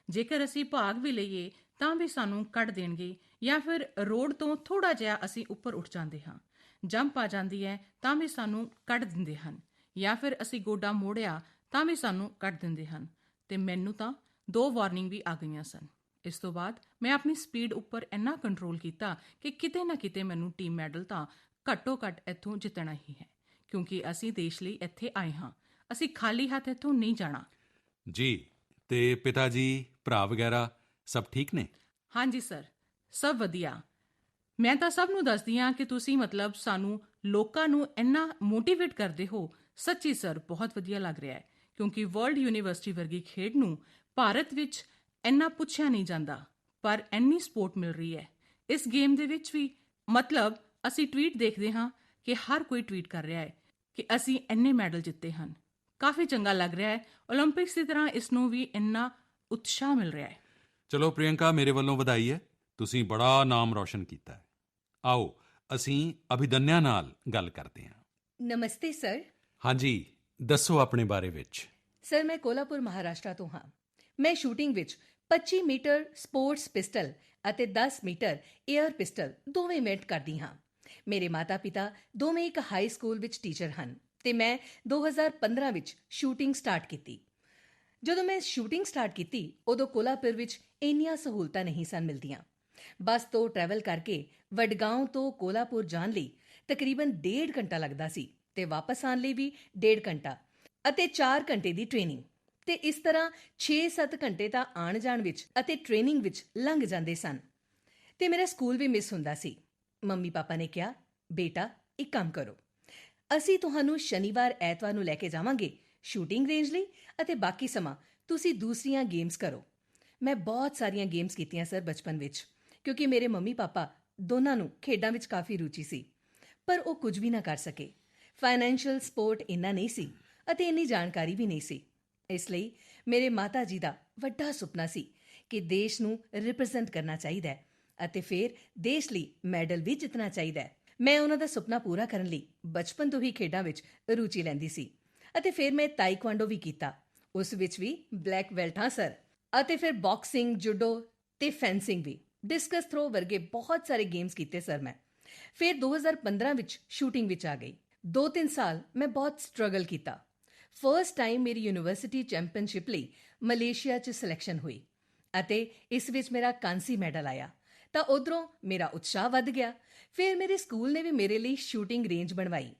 ਜੇਕਰ ਅਸੀਂ ਭਾਗ ਵੀ ਲਈਏ ਤਾਂ ਵੀ ਸਾਨੂੰ ਕੱਢ ਦੇਣਗੇ, ਜਾਂ ਫਿਰ ਰੋਡ ਤੋਂ ਥੋੜ੍ਹਾ ਜਿਹਾ ਅਸੀਂ ਉੱਪਰ ਉੱਠ ਜਾਂਦੇ ਹਾਂ, ਜੰਪ ਆ ਜਾਂਦੀ ਹੈ ਤਾਂ ਵੀ ਸਾਨੂੰ ਕੱਢ ਦਿੰਦੇ ਹਨ, ਜਾਂ ਫਿਰ ਅਸੀਂ ਗੋਡਾ ਮੋੜਿਆ ਤਾਂ ਵੀ ਸਾਨੂੰ ਕੱਢ ਦਿੰਦੇ ਹਨ। ਅਤੇ ਮੈਨੂੰ ਤਾਂ 2 ਵਾਰਨਿੰਗ ਵੀ ਆ ਗਈਆਂ ਸਨ। ਇਸ ਤੋਂ ਬਾਅਦ ਮੈਂ ਆਪਣੀ ਸਪੀਡ ਉੱਪਰ ਇੰਨਾ ਕੰਟਰੋਲ ਕੀਤਾ ਕਿ ਕਿਤੇ ਨਾ ਕਿਤੇ ਮੈਨੂੰ ਟੀਮ ਮੈਡਲ ਤਾਂ ਘੱਟੋ ਘੱਟ ਇੱਥੋਂ ਜਿੱਤਣਾ ਹੀ ਹੈ, ਕਿਉਂਕਿ ਅਸੀਂ ਦੇਸ਼ ਲਈ ਇੱਥੇ ਆਏ ਹਾਂ। ਅਸੀਂ ਖਾਲੀ ਹੱਥ ਇੱਥੋਂ ਨਹੀਂ ਜਾਣਾ। ਜੀ, ਤੇ ਪਿਤਾ ਜੀ, ਭਰਾ ਵਗੈਰਾ ਸਭ ਠੀਕ ਨੇ? ਹਾਂਜੀ ਸਰ, ਸਭ ਵਧੀਆ। ਮੈਂ ਤਾਂ ਸਭ ਨੂੰ ਦੱਸਦੀ ਹਾਂ ਕਿ ਤੁਸੀਂ ਮਤਲਬ ਸਾਨੂੰ ਲੋਕਾਂ ਨੂੰ ਇੰਨਾ ਮੋਟੀਵੇਟ ਕਰਦੇ ਹੋ। ਸੱਚੀ ਸਰ, ਬਹੁਤ ਵਧੀਆ ਲੱਗ ਰਿਹਾ ਹੈ, ਕਿਉਂਕਿ ਵਰਲਡ ਯੂਨੀਵਰਸਿਟੀ ਵਰਗੀ ਖੇਡ ਨੂੰ ਭਾਰਤ ਵਿੱਚ ਇੰਨਾ ਪੁੱਛਿਆ ਨਹੀਂ ਜਾਂਦਾ, ਪਰ ਇੰਨੀ ਸਪੋਰਟ ਮਿਲ ਰਹੀ ਹੈ ਇਸ ਗੇਮ ਦੇ ਵਿੱਚ ਵੀ। ਮਤਲਬ ਅਸੀਂ ਟਵੀਟ ਦੇਖਦੇ ਹਾਂ ਕਿ ਹਰ ਕੋਈ ਟਵੀਟ ਕਰ ਰਿਹਾ ਹੈ ਕਿ ਅਸੀਂ ਇੰਨੇ ਮੈਡਲ ਜਿੱਤੇ ਹਨ। ਕਾਫੀ ਚੰਗਾ ਲੱਗ ਰਿਹਾ ਹੈ। ਓਲੰਪਿਕਸ ਦੀ ਤਰ੍ਹਾਂ ਇਸ ਨੂੰ ਵੀ ਇੰਨਾ ਉਤਸ਼ਾਹ ਮਿਲ ਰਿਹਾ ਹੈ। ਚਲੋ ਪ੍ਰਿਯੰਕਾ, ਮੇਰੇ ਵੱਲੋਂ ਵਧਾਈ ਹੈ, ਤੁਸੀਂ ਬੜਾ ਨਾਮ ਰੌਸ਼ਨ ਕੀਤਾ ਹੈ। ਆਓ ਅਸੀਂ ਅਭਿਦੰਨਿਆ ਨਾਲ ਗੱਲ ਕਰਦੇ ਹਾਂ। ਨਮਸਤੇ ਸਰ। ਹਾਂਜੀ, ਦੱਸੋ ਆਪਣੇ ਬਾਰੇ ਵਿੱਚ। ਸਰ, ਮੈਂ ਕੋਲਾਪੁਰ, ਮਹਾਰਾਸ਼ਟਰ ਤੋਂ ਹਾਂ। ਮੈਂ ਸ਼ੂਟਿੰਗ ਵਿੱਚ 25 ਮੀਟਰ ਸਪੋਰਟਸ ਪਿਸਟਲ ਅਤੇ 10 ਮੀਟਰ 에ਅਰ ਪਿਸਟਲ ਦੋਵੇਂ ਇਵੈਂਟ ਕਰਦੀ ਹਾਂ। ਮੇਰੇ ਮਾਤਾ-ਪਿਤਾ ਦੋਵੇਂ ਇੱਕ ਹਾਈ ਸਕੂਲ ਵਿੱਚ ਟੀਚਰ ਹਨ ਅਤੇ ਮੈਂ 2015 ਵਿੱਚ ਸ਼ੂਟਿੰਗ ਸਟਾਰਟ ਕੀਤੀ। ਜਦੋਂ ਮੈਂ ਸ਼ੂਟਿੰਗ ਸਟਾਰਟ ਕੀਤੀ ਉਦੋਂ ਕੋਲਾਪੁਰ ਵਿੱਚ ਇੰਨੀਆਂ ਸਹੂਲਤਾਂ ਨਹੀਂ ਸਨ ਮਿਲਦੀਆਂ। ਬੱਸ ਤੋਂ ਟਰੈਵਲ ਕਰਕੇ ਵਡਗਾਓਂ ਤੋਂ ਕੋਲਾਪੁਰ ਜਾਣ ਲਈ ਤਕਰੀਬਨ 1.5 ਘੰਟਾ ਲੱਗਦਾ ਸੀ ਅਤੇ ਵਾਪਸ ਆਉਣ ਲਈ ਵੀ 1.5 ਘੰਟਾ ਅਤੇ 4 ਘੰਟੇ ਦੀ ਟ੍ਰੇਨਿੰਗ, ਅਤੇ ਇਸ ਤਰ੍ਹਾਂ 6-7 ਘੰਟੇ ਤਾਂ ਆਉਣ ਜਾਣ ਵਿੱਚ ਅਤੇ ਟ੍ਰੇਨਿੰਗ ਵਿੱਚ ਲੰਘ ਜਾਂਦੇ ਸਨ ਅਤੇ ਮੇਰਾ ਸਕੂਲ ਵੀ ਮਿਸ ਹੁੰਦਾ ਸੀ। ਮੰਮੀ ਪਾਪਾ ਨੇ ਕਿਹਾ, ਬੇਟਾ ਇੱਕ ਕੰਮ ਕਰੋ, ਅਸੀਂ ਤੁਹਾਨੂੰ ਸ਼ਨੀਵਾਰ ਐਤਵਾਰ ਨੂੰ ਲੈ ਕੇ ਜਾਵਾਂਗੇ ਸ਼ੂਟਿੰਗ ਰੇਂਜ ਲਈ, ਅਤੇ ਬਾਕੀ ਸਮਾਂ ਤੁਸੀਂ ਦੂਸਰੀਆਂ ਗੇਮਸ ਕਰੋ। ਮੈਂ ਬਹੁਤ ਸਾਰੀਆਂ ਗੇਮਸ ਕੀਤੀਆਂ ਸਰ ਬਚਪਨ ਵਿੱਚ, ਕਿਉਂਕਿ ਮੇਰੇ ਮੰਮੀ ਪਾਪਾ ਦੋਨਾਂ ਨੂੰ ਖੇਡਾਂ ਵਿੱਚ ਕਾਫੀ ਰੁਚੀ ਸੀ, ਪਰ ਉਹ ਕੁਝ ਵੀ ਨਾ ਕਰ ਸਕੇ। ਫਾਈਨੈਂਸ਼ੀਅਲ ਸਪੋਰਟ ਇੰਨਾ ਨਹੀਂ ਸੀ ਅਤੇ ਇੰਨੀ ਜਾਣਕਾਰੀ ਵੀ ਨਹੀਂ ਸੀ। ਇਸ ਲਈ ਮੇਰੇ ਮਾਤਾ ਜੀ ਦਾ ਵੱਡਾ ਸੁਪਨਾ ਸੀ ਕਿ ਦੇਸ਼ ਨੂੰ ਰਿਪਰੈਜ਼ੈਂਟ ਕਰਨਾ ਚਾਹੀਦਾ ਹੈ ਅਤੇ ਫਿਰ ਦੇਸ਼ ਲਈ ਮੈਡਲ ਵੀ ਜਿੱਤਣਾ ਚਾਹੀਦਾ ਹੈ। ਮੈਂ ਉਹਨਾਂ ਦਾ ਸੁਪਨਾ ਪੂਰਾ ਕਰਨ ਲਈ ਬਚਪਨ ਤੋਂ ਹੀ ਖੇਡਾਂ ਵਿੱਚ ਰੁਚੀ ਲੈਂਦੀ ਸੀ ਅਤੇ ਫਿਰ ਮੈਂ ਤਾਈਕਵਾਂਡੋ ਵੀ ਕੀਤਾ, ਉਸ ਵਿੱਚ ਵੀ ਬਲੈਕ ਬੈਲਟ ਹਾਂ ਸਰ, ਅਤੇ ਫਿਰ ਬਾਕਸਿੰਗ, ਜੂਡੋ ਅਤੇ ਫੈਂਸਿੰਗ ਵੀ। ਡਿਸਕਸ ਥਰੋ ਵਰਗੇ ਬਹੁਤ ਸਾਰੇ ਗੇਮਸ ਕੀਤੇ ਸਰ ਮੈਂ। ਫਿਰ 2015 ਵਿੱਚ ਸ਼ੂਟਿੰਗ ਵਿੱਚ ਆ ਗਈ। 2-3 ਸਾਲ ਮੈਂ ਬਹੁਤ ਸਟਰਗਲ ਕੀਤਾ। ਫਰਸਟ ਟਾਈਮ ਮੇਰੀ ਯੂਨੀਵਰਸਿਟੀ ਚੈਂਪੀਅਨਸ਼ਿਪ ਲਈ ਮਲੇਸ਼ੀਆ 'ਚ ਸਿਲੈਕਸ਼ਨ ਹੋਈ ਅਤੇ ਇਸ ਵਿੱਚ ਮੇਰਾ ਕਾਂਸੀ ਮੈਡਲ ਆਇਆ ਤਾਂ ਉੱਧਰੋਂ ਮੇਰਾ ਉਤਸ਼ਾਹ ਵੱਧ ਗਿਆ। ਫਿਰ ਮੇਰੇ ਸਕੂਲ ਨੇ ਵੀ ਮੇਰੇ ਲਈ ਸ਼ੂਟਿੰਗ ਰੇਂਜ ਬਣਵਾਈ।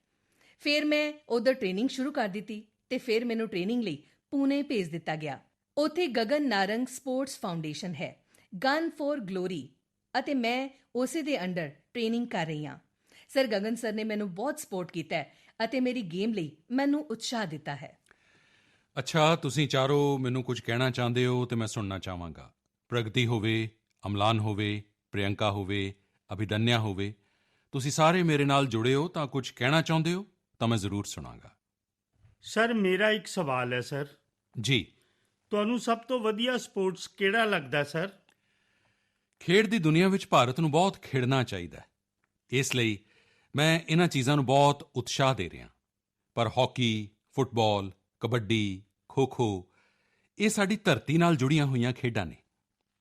ਫਿਰ ਮੈਂ ਉੱਧਰ ਟ੍ਰੇਨਿੰਗ ਸ਼ੁਰੂ ਕਰ ਦਿੱਤੀ ਤੇ ਫਿਰ ਮੈਨੂੰ ਟ੍ਰੇਨਿੰਗ ਲਈ ਪੂਨੇ ਭੇਜ ਦਿੱਤਾ ਗਿਆ। ਉੱਥੇ ਗਗਨ ਨਾਰੰਗ ਸਪੋਰਟਸ ਫਾਊਂਡੇਸ਼ਨ ਹੈ, ਗਨ ਫॉर ਗਲੋਰੀ, ਅਤੇ ਮੈਂ ਉਸੇ ਦੇ ਅੰਡਰ ਟ੍ਰੇਨਿੰਗ ਕਰ ਰਹੀ ਹਾਂ। ਸਰ ਗਗਨ ਸਰ ਨੇ ਮੈਨੂੰ ਬਹੁਤ ਸਪੋਰਟ ਕੀਤਾ ਹੈ ਅਤੇ ਮੇਰੀ ਗੇਮ ਲਈ ਮੈਨੂੰ ਉਤਸ਼ਾਹ ਦਿੱਤਾ ਹੈ। ਅੱਛਾ, ਤੁਸੀਂ ਚਾਰੋਂ ਮੈਨੂੰ ਕੁਝ ਕਹਿਣਾ ਚਾਹੁੰਦੇ ਹੋ ਤੇ ਮੈਂ ਸੁਣਨਾ ਚਾਹਾਂਗਾ। ਪ੍ਰਗਤੀ ਹੋਵੇ, ਅਮਲਾਨ ਹੋਵੇ, ਪ੍ਰਿਯੰਕਾ ਹੋਵੇ, ਅਭਿਦੰਨਿਆ ਹੋਵੇ, ਤੁਸੀਂ ਸਾਰੇ ਮੇਰੇ ਨਾਲ ਜੁੜੇ ਹੋ ਤਾਂ ਕੁਝ ਕਹਿਣਾ ਚਾਹੁੰਦੇ ਹੋ ਤਾਂ ਮੈਂ ਜ਼ਰੂਰ ਸੁਣਾਂਗਾ। ਸਰ ਮੇਰਾ ਇੱਕ ਸਵਾਲ ਹੈ ਸਰ। ਜੀ। ਤੁਹਾਨੂੰ ਸਭ ਤੋਂ ਵਧੀਆ ਸਪੋਰਟਸ ਕਿਹੜਾ ਲੱਗਦਾ ਸਰ? ਖੇਡ ਦੀ ਦੁਨੀਆ ਵਿੱਚ ਭਾਰਤ ਨੂੰ ਬਹੁਤ ਖੇਡਣਾ ਚਾਹੀਦਾ ਹੈ, ਇਸ ਲਈ ਮੈਂ ਇਹਨਾਂ ਚੀਜ਼ਾਂ ਨੂੰ ਬਹੁਤ ਉਤਸ਼ਾਹ ਦੇ ਰਿਹਾ। ਪਰ ਹਾਕੀ, ਫੁੱਟਬਾਲ, ਕਬੱਡੀ, ਖੋ-ਖੋ ਇਹ ਸਾਡੀ ਧਰਤੀ ਨਾਲ ਜੁੜੀਆਂ ਹੋਈਆਂ ਖੇਡਾਂ ਨੇ।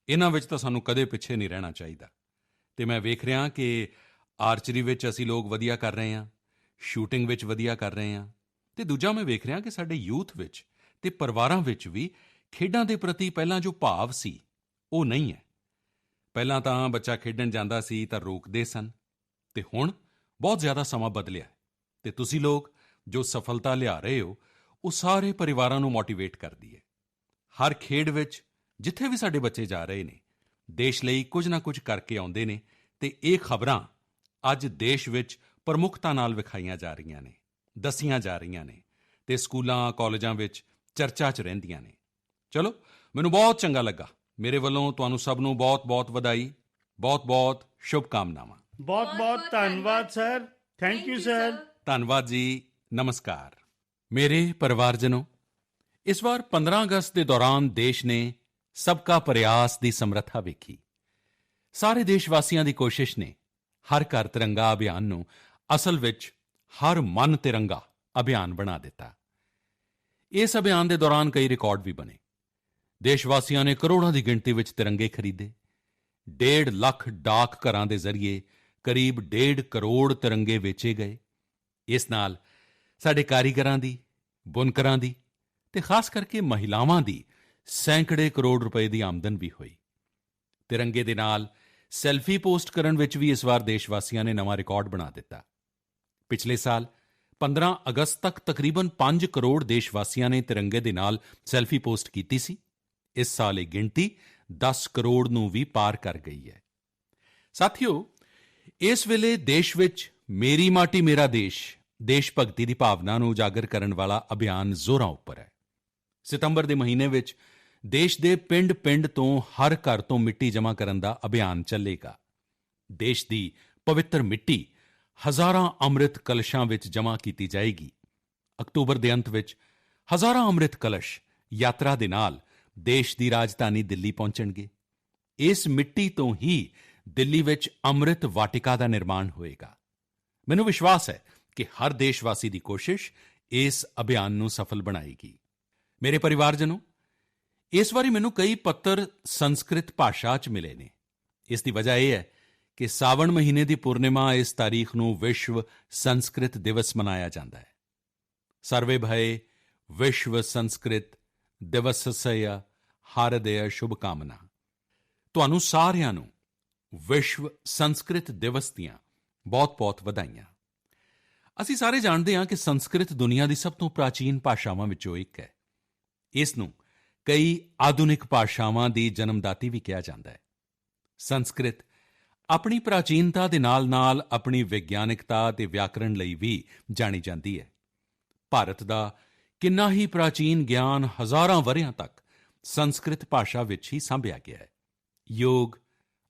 ਇਹਨਾਂ ਵਿੱਚ ਤਾਂ ਸਾਨੂੰ ਕਦੇ ਪਿੱਛੇ ਨਹੀਂ ਰਹਿਣਾ ਚਾਹੀਦਾ। ਅਤੇ ਮੈਂ ਵੇਖ ਰਿਹਾ ਕਿ ਆਰਚਰੀ ਵਿੱਚ ਅਸੀਂ ਲੋਕ ਵਧੀਆ ਕਰ ਰਹੇ ਹਾਂ, ਸ਼ੂਟਿੰਗ ਵਿੱਚ ਵਧੀਆ ਕਰ ਰਹੇ ਹਾਂ, ਅਤੇ ਦੂਜਾ ਮੈਂ ਵੇਖ ਰਿਹਾ ਕਿ ਸਾਡੇ ਯੂਥ ਵਿੱਚ ਅਤੇ ਪਰਿਵਾਰਾਂ ਵਿੱਚ ਵੀ ਖੇਡਾਂ ਦੇ ਪ੍ਰਤੀ ਪਹਿਲਾਂ ਜੋ ਭਾਵ ਸੀ ਉਹ ਨਹੀਂ ਹੈ। ਪਹਿਲਾਂ ਤਾਂ ਬੱਚਾ ਖੇਡਣ ਜਾਂਦਾ ਸੀ ਤਾਂ ਰੋਕਦੇ ਸਨ, ਅਤੇ ਹੁਣ ਬਹੁਤ ਜ਼ਿਆਦਾ ਸਮਾਂ ਬਦਲਿਆ ਅਤੇ ਤੁਸੀਂ ਲੋਕ ਜੋ ਸਫਲਤਾ ਲਿਆ ਰਹੇ ਹੋ ਉਹ ਸਾਰੇ ਪਰਿਵਾਰਾਂ ਨੂੰ ਮੋਟੀਵੇਟ ਕਰਦੀ ਹੈ। ਹਰ ਖੇਡ ਵਿੱਚ ਜਿੱਥੇ ਵੀ ਸਾਡੇ ਬੱਚੇ ਜਾ ਰਹੇ ਨੇ, ਦੇਸ਼ ਲਈ ਕੁਝ ਨਾ ਕੁਝ ਕਰਕੇ ਆਉਂਦੇ ਨੇ, ਅਤੇ ਇਹ ਖਬਰਾਂ ਅੱਜ ਦੇਸ਼ ਵਿੱਚ ਪ੍ਰਮੁੱਖਤਾ ਨਾਲ ਵਿਖਾਈਆਂ ਜਾ ਰਹੀਆਂ ਨੇ, ਦੱਸੀਆਂ ਜਾ ਰਹੀਆਂ ਨੇ, ਅਤੇ ਸਕੂਲਾਂ ਕਾਲਜਾਂ ਵਿੱਚ ਚਰਚਾ 'ਚ ਰਹਿੰਦੀਆਂ ਨੇ। ਚਲੋ, ਮੈਨੂੰ ਬਹੁਤ ਚੰਗਾ ਲੱਗਾ। ਮੇਰੇ ਵੱਲੋਂ ਤੁਹਾਨੂੰ ਸਭ ਨੂੰ ਬਹੁਤ-ਬਹੁਤ ਵਧਾਈ, ਬਹੁਤ-ਬਹੁਤ ਸ਼ੁਭਕਾਮਨਾਵਾਂ। ਬਹੁਤ-ਬਹੁਤ ਧੰਨਵਾਦ ਸਰ। Thank you sir. ਧੰਨਵਾਦ ਜੀ। ਨਮਸਕਾਰ। ਮੇਰੇ ਪਰਿਵਾਰਜਨੋਂ, ਇਸ ਵਾਰ 15 ਅਗਸਤ ਦੇ ਦੌਰਾਨ ਦੇਸ਼ ਨੇ ਸਬਕਾ ਪ੍ਰਯਾਸ ਦੀ ਸਮਰੱਥਾ ਵੇਖੀ। ਸਾਰੇ ਦੇਸ਼ ਵਾਸੀਆਂ ਦੀ ਕੋਸ਼ਿਸ਼ ਨੇ ਹਰ ਘਰ ਤਿਰੰਗਾ ਅਭਿਆਨ ਨੂੰ ਅਸਲ ਵਿੱਚ ਹਰ ਮਨ ਤਿਰੰਗਾ ਅਭਿਆਨ ਬਣਾ ਦਿੱਤਾ। ਇਸ ਅਭਿਆਨ ਦੇ ਦੌਰਾਨ ਕਈ ਰਿਕਾਰਡ ਵੀ ਬਣੇ। ਦੇਸ਼ ਵਾਸੀਆਂ ਨੇ ਕਰੋੜਾਂ ਦੀ ਗਿਣਤੀ ਵਿੱਚ ਤਿਰੰਗੇ ਖਰੀਦੇ। 1.5 ਲੱਖ ਡਾਕ ਘਰਾਂ ਦੇ ਜ਼ਰੀਏ ਕਰੀਬ 1.5 ਕਰੋੜ ਤਿਰੰਗੇ ਵੇਚੇ ਗਏ। ਇਸ ਨਾਲ ਸਾਡੇ ਕਾਰੀਗਰਾਂ ਦੀ, ਬੁਨਕਰਾਂ ਦੀ ਅਤੇ ਖਾਸ ਕਰਕੇ ਮਹਿਲਾਵਾਂ ਦੀ ਸੈਂਕੜੇ ਕਰੋੜ ਰੁਪਏ ਦੀ ਆਮਦਨ ਵੀ ਹੋਈ। ਤਿਰੰਗੇ ਦੇ ਨਾਲ ਸੈਲਫੀ ਪੋਸਟ ਕਰਨ ਵਿੱਚ ਵੀ ਇਸ ਵਾਰ ਦੇਸ਼ ਵਾਸੀਆਂ ਨੇ ਨਵਾਂ ਰਿਕਾਰਡ ਬਣਾ ਦਿੱਤਾ। ਪਿਛਲੇ ਸਾਲ 15 ਅਗਸਤ ਤੱਕ ਤਕਰੀਬਨ 5 ਕਰੋੜ ਦੇਸ਼ ਵਾਸੀਆਂ ਨੇ ਤਿਰੰਗੇ ਦੇ ਨਾਲ ਸੈਲਫੀ ਪੋਸਟ ਕੀਤੀ ਸੀ। ਇਸ ਸਾਲ ਇਹ ਗਿਣਤੀ 10 ਕਰੋੜ ਨੂੰ ਵੀ ਪਾਰ ਕਰ ਗਈ ਹੈ। ਸਾਥੀਓ, ਇਸ ਵੇਲੇ ਦੇਸ਼ ਵਿੱਚ ਮੇਰੀ ਮਾਟੀ ਮੇਰਾ ਦੇਸ਼, ਦੇਸ਼ ਭਗਤੀ ਦੀ ਭਾਵਨਾ ਨੂੰ ਉਜਾਗਰ ਕਰਨ ਵਾਲਾ ਅਭਿਆਨ ਜ਼ੋਰਾਂ ਉੱਪਰ ਹੈ। ਸਤੰਬਰ ਦੇ ਮਹੀਨੇ ਵਿੱਚ ਦੇਸ਼ ਦੇ ਪਿੰਡ-ਪਿੰਡ ਤੋਂ ਹਰ ਘਰ ਤੋਂ ਮਿੱਟੀ ਜਮ੍ਹਾਂ ਕਰਨ ਦਾ ਅਭਿਆਨ ਚੱਲੇਗਾ। ਦੇਸ਼ ਦੀ ਪਵਿੱਤਰ ਮਿੱਟੀ ਹਜ਼ਾਰਾਂ ਅੰਮ੍ਰਿਤ ਕਲਸ਼ਾਂ ਵਿੱਚ ਜਮ੍ਹਾਂ ਕੀਤੀ ਜਾਏਗੀ। ਅਕਤੂਬਰ ਦੇ ਅੰਤ ਵਿੱਚ ਹਜ਼ਾਰਾਂ ਅੰਮ੍ਰਿਤ ਕਲਸ਼ ਯਾਤਰਾ ਦੇ ਨਾਲ ਦੇਸ਼ ਦੀ ਰਾਜਧਾਨੀ ਦਿੱਲੀ ਪਹੁੰਚਣਗੇ। ਇਸ ਮਿੱਟੀ ਤੋਂ ਹੀ ਦਿੱਲੀ ਵਿੱਚ ਅੰਮ੍ਰਿਤ ਵਾਟਿਕਾ ਦਾ ਨਿਰਮਾਣ ਹੋਏਗਾ। ਮੈਨੂੰ ਵਿਸ਼ਵਾਸ ਹੈ ਕਿ ਹਰ ਦੇਸ਼ ਵਾਸੀ ਦੀ ਕੋਸ਼ਿਸ਼ ਇਸ ਅਭਿਆਨ ਨੂੰ ਸਫਲ ਬਣਾਏਗੀ। ਮੇਰੇ ਪਰਿਵਾਰਜਨੋਂ, ਇਸ ਵਾਰੀ ਮੈਨੂੰ ਕਈ ਪੱਤਰ ਸੰਸਕ੍ਰਿਤ ਭਾਸ਼ਾ 'ਚ ਮਿਲੇ ਨੇ। ਇਸ ਦੀ ਵਜ੍ਹਾ ਇਹ ਹੈ ਕਿ ਸਾਵਣ ਮਹੀਨੇ ਦੀ ਪੂਰਨਿਮਾ ਇਸ ਤਾਰੀਖ ਨੂੰ ਵਿਸ਼ਵ ਸੰਸਕ੍ਰਿਤ ਦਿਵਸ ਮਨਾਇਆ ਜਾਂਦਾ ਹੈ। ਸਰਵੇ ਭਏ ਵਿਸ਼ਵ ਸੰਸਕ੍ਰਿਤ ਦਿਵਸस्य ਹਾਰਦਯ ਸ਼ੁਭਕਾਮਨਾ। ਤੁਹਾਨੂੰ ਸਾਰਿਆਂ ਨੂੰ ਵਿਸ਼ਵ ਸੰਸਕ੍ਰਿਤ ਦਿਵਸ ਦੀਆਂ ਬਹੁਤ-ਬਹੁਤ ਵਧਾਈਆਂ। ਅਸੀਂ ਸਾਰੇ ਜਾਣਦੇ ਹਾਂ ਕਿ ਸੰਸਕ੍ਰਿਤ ਦੁਨੀਆ ਦੀ ਸਭ ਤੋਂ ਪ੍ਰਾਚੀਨ ਭਾਸ਼ਾਵਾਂ ਵਿੱਚੋਂ ਇੱਕ ਹੈ। ਇਸ ਨੂੰ ਕਈ ਆਧੁਨਿਕ ਭਾਸ਼ਾਵਾਂ ਦੀ ਜਨਮਦਾਤੀ ਵੀ ਕਿਹਾ ਜਾਂਦਾ ਹੈ। ਸੰਸਕ੍ਰਿਤ ਆਪਣੀ ਪ੍ਰਾਚੀਨਤਾ ਦੇ ਨਾਲ-ਨਾਲ ਆਪਣੀ ਵਿਗਿਆਨਿਕਤਾ ਅਤੇ ਵਿਆਕਰਣ ਲਈ ਵੀ ਜਾਣੀ ਜਾਂਦੀ ਹੈ। ਭਾਰਤ ਦਾ ਕਿੰਨਾ ਹੀ ਪ੍ਰਾਚੀਨ ਗਿਆਨ ਹਜ਼ਾਰਾਂ ਵਰ੍ਹਿਆਂ ਤੱਕ ਸੰਸਕ੍ਰਿਤ ਭਾਸ਼ਾ ਵਿੱਚ ਹੀ ਸਾਂਭਿਆ ਗਿਆ ਹੈ। ਯੋਗ,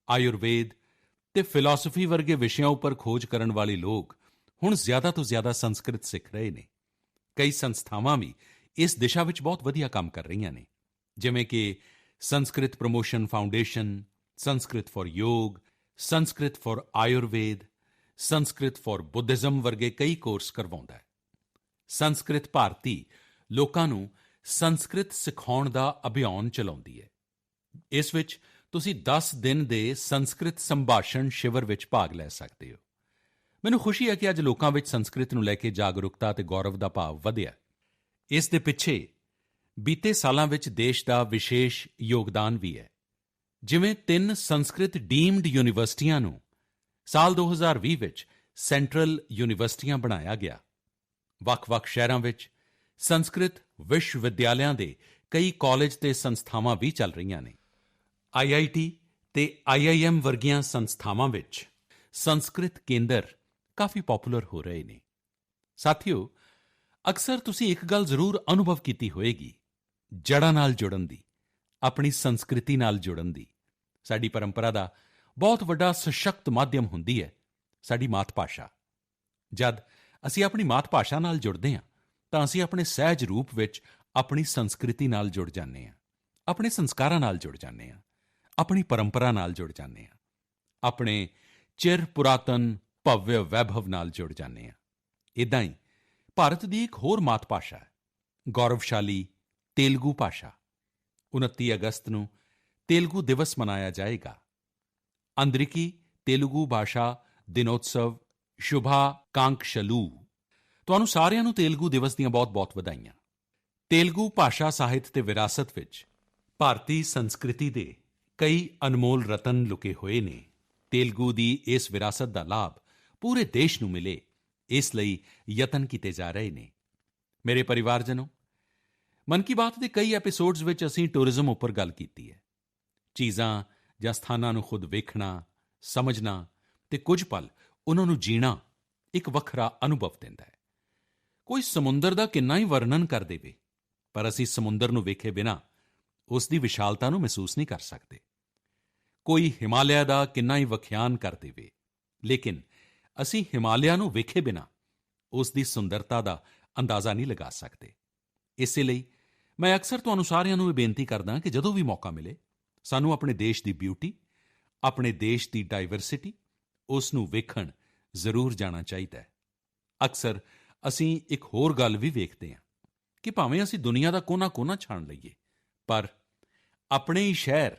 ਆਯੁਰਵੇਦ ਅਤੇ ਫਿਲਾਸਫੀ ਵਰਗੇ ਵਿਸ਼ਿਆਂ ਉੱਪਰ ਖੋਜ ਕਰਨ ਵਾਲੇ ਲੋਕ ਹੁਣ ਜ਼ਿਆਦਾ ਤੋਂ ਜ਼ਿਆਦਾ ਸੰਸਕ੍ਰਿਤ ਸਿੱਖ ਰਹੇ ਨੇ। ਕਈ ਸੰਸਥਾਵਾਂ ਵੀ ਇਸ ਦਿਸ਼ਾ ਵਿੱਚ ਬਹੁਤ ਵਧੀਆ ਕੰਮ ਕਰ ਰਹੀਆਂ ਨੇ, ਜਿਵੇਂ ਕਿ Sanskrit promotion foundation, Sanskrit for ਯੋਗ, ਸੰਸਕ੍ਰਿਤ ਫਾਰ ਆਯੁਰਵੇਦ, ਸੰਸਕ੍ਰਿਤ ਫਾਰ ਬੁੱਧਿਜ਼ਮ ਵਰਗੇ ਕਈ ਕੋਰਸ ਕਰਵਾਉਂਦਾ ਹੈ। ਸੰਸਕ੍ਰਿਤ ਭਾਰਤੀ ਲੋਕਾਂ ਨੂੰ ਸੰਸਕ੍ਰਿਤ ਸਿਖਾਉਣ ਦਾ ਅਭਿਆਨ ਚਲਾਉਂਦੀ ਹੈ। ਇਸ ਵਿੱਚ ਤੁਸੀਂ 10 ਦਿਨ ਦੇ ਸੰਸਕ੍ਰਿਤ ਸੰਭਾਸ਼ਣ ਸ਼ਿਵਰ ਵਿੱਚ ਭਾਗ ਲੈ ਸਕਦੇ ਹੋ। ਮੈਨੂੰ ਖੁਸ਼ੀ ਹੈ ਕਿ ਅੱਜ ਲੋਕਾਂ ਵਿੱਚ ਸੰਸਕ੍ਰਿਤ ਨੂੰ ਲੈ ਕੇ ਜਾਗਰੂਕਤਾ ਅਤੇ ਗੌਰਵ ਦਾ ਭਾਵ ਵਧਿਆ। ਇਸ ਦੇ ਪਿੱਛੇ ਬੀਤੇ ਸਾਲਾਂ ਵਿੱਚ ਦੇਸ਼ ਦਾ ਵਿਸ਼ੇਸ਼ ਯੋਗਦਾਨ ਵੀ ਹੈ। ਜਿਵੇਂ 3 ਸੰਸਕ੍ਰਿਤ ਡੀਮਡ ਯੂਨੀਵਰਸਿਟੀਆਂ ਨੂੰ ਸਾਲ 2020 ਵਿੱਚ ਸੈਂਟਰਲ ਯੂਨੀਵਰਸਿਟੀਆਂ ਬਣਾਇਆ ਗਿਆ। ਵੱਖ-ਵੱਖ ਸ਼ਹਿਰਾਂ ਵਿੱਚ ਸੰਸਕ੍ਰਿਤ ਵਿਸ਼ਵ ਵਿਦਿਆਲਿਆਂ ਦੇ ਕਈ ਕਾਲਜ ਤੇ ਸੰਸਥਾਵਾਂ ਵੀ ਚੱਲ ਰਹੀਆਂ ਨੇ। IIT ਤੇ IIM ਵਰਗੀਆਂ ਸੰਸਥਾਵਾਂ ਵਿੱਚ ਸੰਸਕ੍ਰਿਤ ਕੇਂਦਰ ਕਾਫੀ ਪਪੂਲਰ ਹੋ ਰਹੇ ਨੇ। ਸਾਥੀਓ, ਅਕਸਰ ਤੁਸੀਂ ਇੱਕ ਗੱਲ ਜ਼ਰੂਰ ਅਨੁਭਵ ਕੀਤੀ ਹੋਵੇਗੀ, ਜੜ੍ਹਾਂ ਨਾਲ ਜੁੜਨ ਦੀ, ਆਪਣੀ ਸੰਸਕ੍ਰਿਤੀ ਨਾਲ ਜੁੜਨ ਦੀ। ਸਾਡੀ ਪਰੰਪਰਾ ਦਾ ਬਹੁਤ ਵੱਡਾ ਸਸ਼ਕਤ ਮਾਧਿਅਮ ਹੁੰਦੀ ਹੈ ਸਾਡੀ ਮਾਤ ਭਾਸ਼ਾ। ਜਦ ਅਸੀਂ ਆਪਣੀ ਮਾਤ ਭਾਸ਼ਾ ਨਾਲ ਜੁੜਦੇ ਹਾਂ ਤਾਂ ਅਸੀਂ ਆਪਣੇ ਸਹਿਜ ਰੂਪ ਵਿੱਚ ਆਪਣੀ ਸੰਸਕ੍ਰਿਤੀ ਨਾਲ ਜੁੜ ਜਾਂਦੇ ਹਾਂ, ਆਪਣੇ ਸੰਸਕਾਰਾਂ ਨਾਲ ਜੁੜ ਜਾਂਦੇ ਹਾਂ, ਆਪਣੀ ਪਰੰਪਰਾ ਨਾਲ ਜੁੜ ਜਾਂਦੇ ਹਾਂ, ਆਪਣੇ ਚਿਰ ਪੁਰਾਤਨ ਭਵਯ ਵੈਭਵ ਨਾਲ ਜੁੜ ਜਾਂਦੇ ਹਾਂ। ਇੱਦਾਂ ਹੀ ਭਾਰਤ ਦੀ ਇੱਕ ਹੋਰ ਮਾਤ ਭਾਸ਼ਾ ਹੈ, ਗੌਰਵਸ਼ਾਲੀ ਤੇਲਗੂ ਭਾਸ਼ਾ। 29 ਅਗਸਤ ਨੂੰ ਤੇਲਗੂ ਦਿਵਸ ਮਨਾਇਆ ਜਾਏਗਾ। ਅੰਦਰਿਕੀ ਤੇਲਗੂ ਭਾਸ਼ਾ ਦਿਨੋਤਸਵ ਸ਼ੁਭਾ ਕਾਂਕਸ਼ਲੂ। ਤੁਹਾਨੂੰ ਸਾਰਿਆਂ ਨੂੰ ਤੇਲਗੂ ਦਿਵਸ ਦੀਆਂ ਬਹੁਤ-ਬਹੁਤ ਵਧਾਈਆਂ। ਤੇਲਗੂ ਭਾਸ਼ਾ ਸਾਹਿਤ ਤੇ ਵਿਰਾਸਤ ਵਿੱਚ ਭਾਰਤੀ ਸੰਸਕ੍ਰਿਤੀ ਦੇ ਕਈ ਅਨਮੋਲ ਰਤਨ ਲੁਕੇ ਹੋਏ ਨੇ। ਤੇਲਗੂ ਦੀ ਇਸ ਵਿਰਾਸਤ ਦਾ ਲਾਭ ਪੂਰੇ ਦੇਸ਼ ਨੂੰ ਮਿਲੇ, ਇਸ ਲਈ ਯਤਨ ਕੀਤੇ ਜਾ ਰਹੇ ਨੇ। ਮੇਰੇ ਪਰਿਵਾਰਜਨੋ, ਮਨ ਕੀ ਬਾਤ ਦੇ ਕਈ ਐਪੀਸੋਡਸ ਵਿੱਚ ਅਸੀਂ ਟੂਰਿਜ਼ਮ ਉੱਪਰ ਗੱਲ ਕੀਤੀ ਹੈ। ਚੀਜ਼ਾਂ ਜਾਂ ਸਥਾਨਾਂ ਨੂੰ ਖੁਦ ਵੇਖਣਾ, ਸਮਝਣਾ ਤੇ ਕੁਝ ਪਲ ਉਹਨਾਂ ਨੂੰ ਜੀਣਾ ਇੱਕ ਵੱਖਰਾ ਅਨੁਭਵ ਦਿੰਦਾ ਹੈ। ਕੋਈ ਸਮੁੰਦਰ ਦਾ ਕਿੰਨਾ ਹੀ ਵਰਣਨ ਕਰ ਦੇਵੇ, ਪਰ ਅਸੀਂ ਸਮੁੰਦਰ ਨੂੰ ਵੇਖੇ ਬਿਨਾਂ ਉਸ ਦੀ ਵਿਸ਼ਾਲਤਾ ਨੂੰ ਮਹਿਸੂਸ ਨਹੀਂ ਕਰ ਸਕਦੇ। ਕੋਈ ਹਿਮਾਲਿਆ ਦਾ ਕਿੰਨਾ ਹੀ ਵਿਖਿਆਨ ਕਰ ਦੇਵੇ, ਲੇਕਿਨ ਅਸੀਂ ਹਿਮਾਲਿਆ ਨੂੰ ਵੇਖੇ ਬਿਨਾਂ ਉਸ ਦੀ ਸੁੰਦਰਤਾ ਦਾ ਅੰਦਾਜ਼ਾ ਨਹੀਂ ਲਗਾ ਸਕਦੇ। ਇਸੇ ਲਈ ਮੈਂ ਅਕਸਰ ਤੁਹਾਨੂੰ ਸਾਰਿਆਂ ਨੂੰ ਇਹ ਬੇਨਤੀ ਕਰਦਾ ਕਿ ਜਦੋਂ ਵੀ ਮੌਕਾ ਮਿਲੇ, ਸਾਨੂੰ ਆਪਣੇ ਦੇਸ਼ ਦੀ ਬਿਊਟੀ, ਆਪਣੇ ਦੇਸ਼ ਦੀ ਡਾਇਵਰਸਿਟੀ, ਉਸ ਨੂੰ ਵੇਖਣ ਜ਼ਰੂਰ ਜਾਣਾ ਚਾਹੀਦਾ ਹੈ। ਅਕਸਰ ਅਸੀਂ ਇੱਕ ਹੋਰ ਗੱਲ ਵੀ ਵੇਖਦੇ ਹਾਂ ਕਿ ਭਾਵੇਂ ਅਸੀਂ ਦੁਨੀਆ ਦਾ ਕੋਨਾ-ਕੋਨਾ ਛਾਣ ਲਈਏ, ਪਰ ਆਪਣੇ ਹੀ ਸ਼ਹਿਰ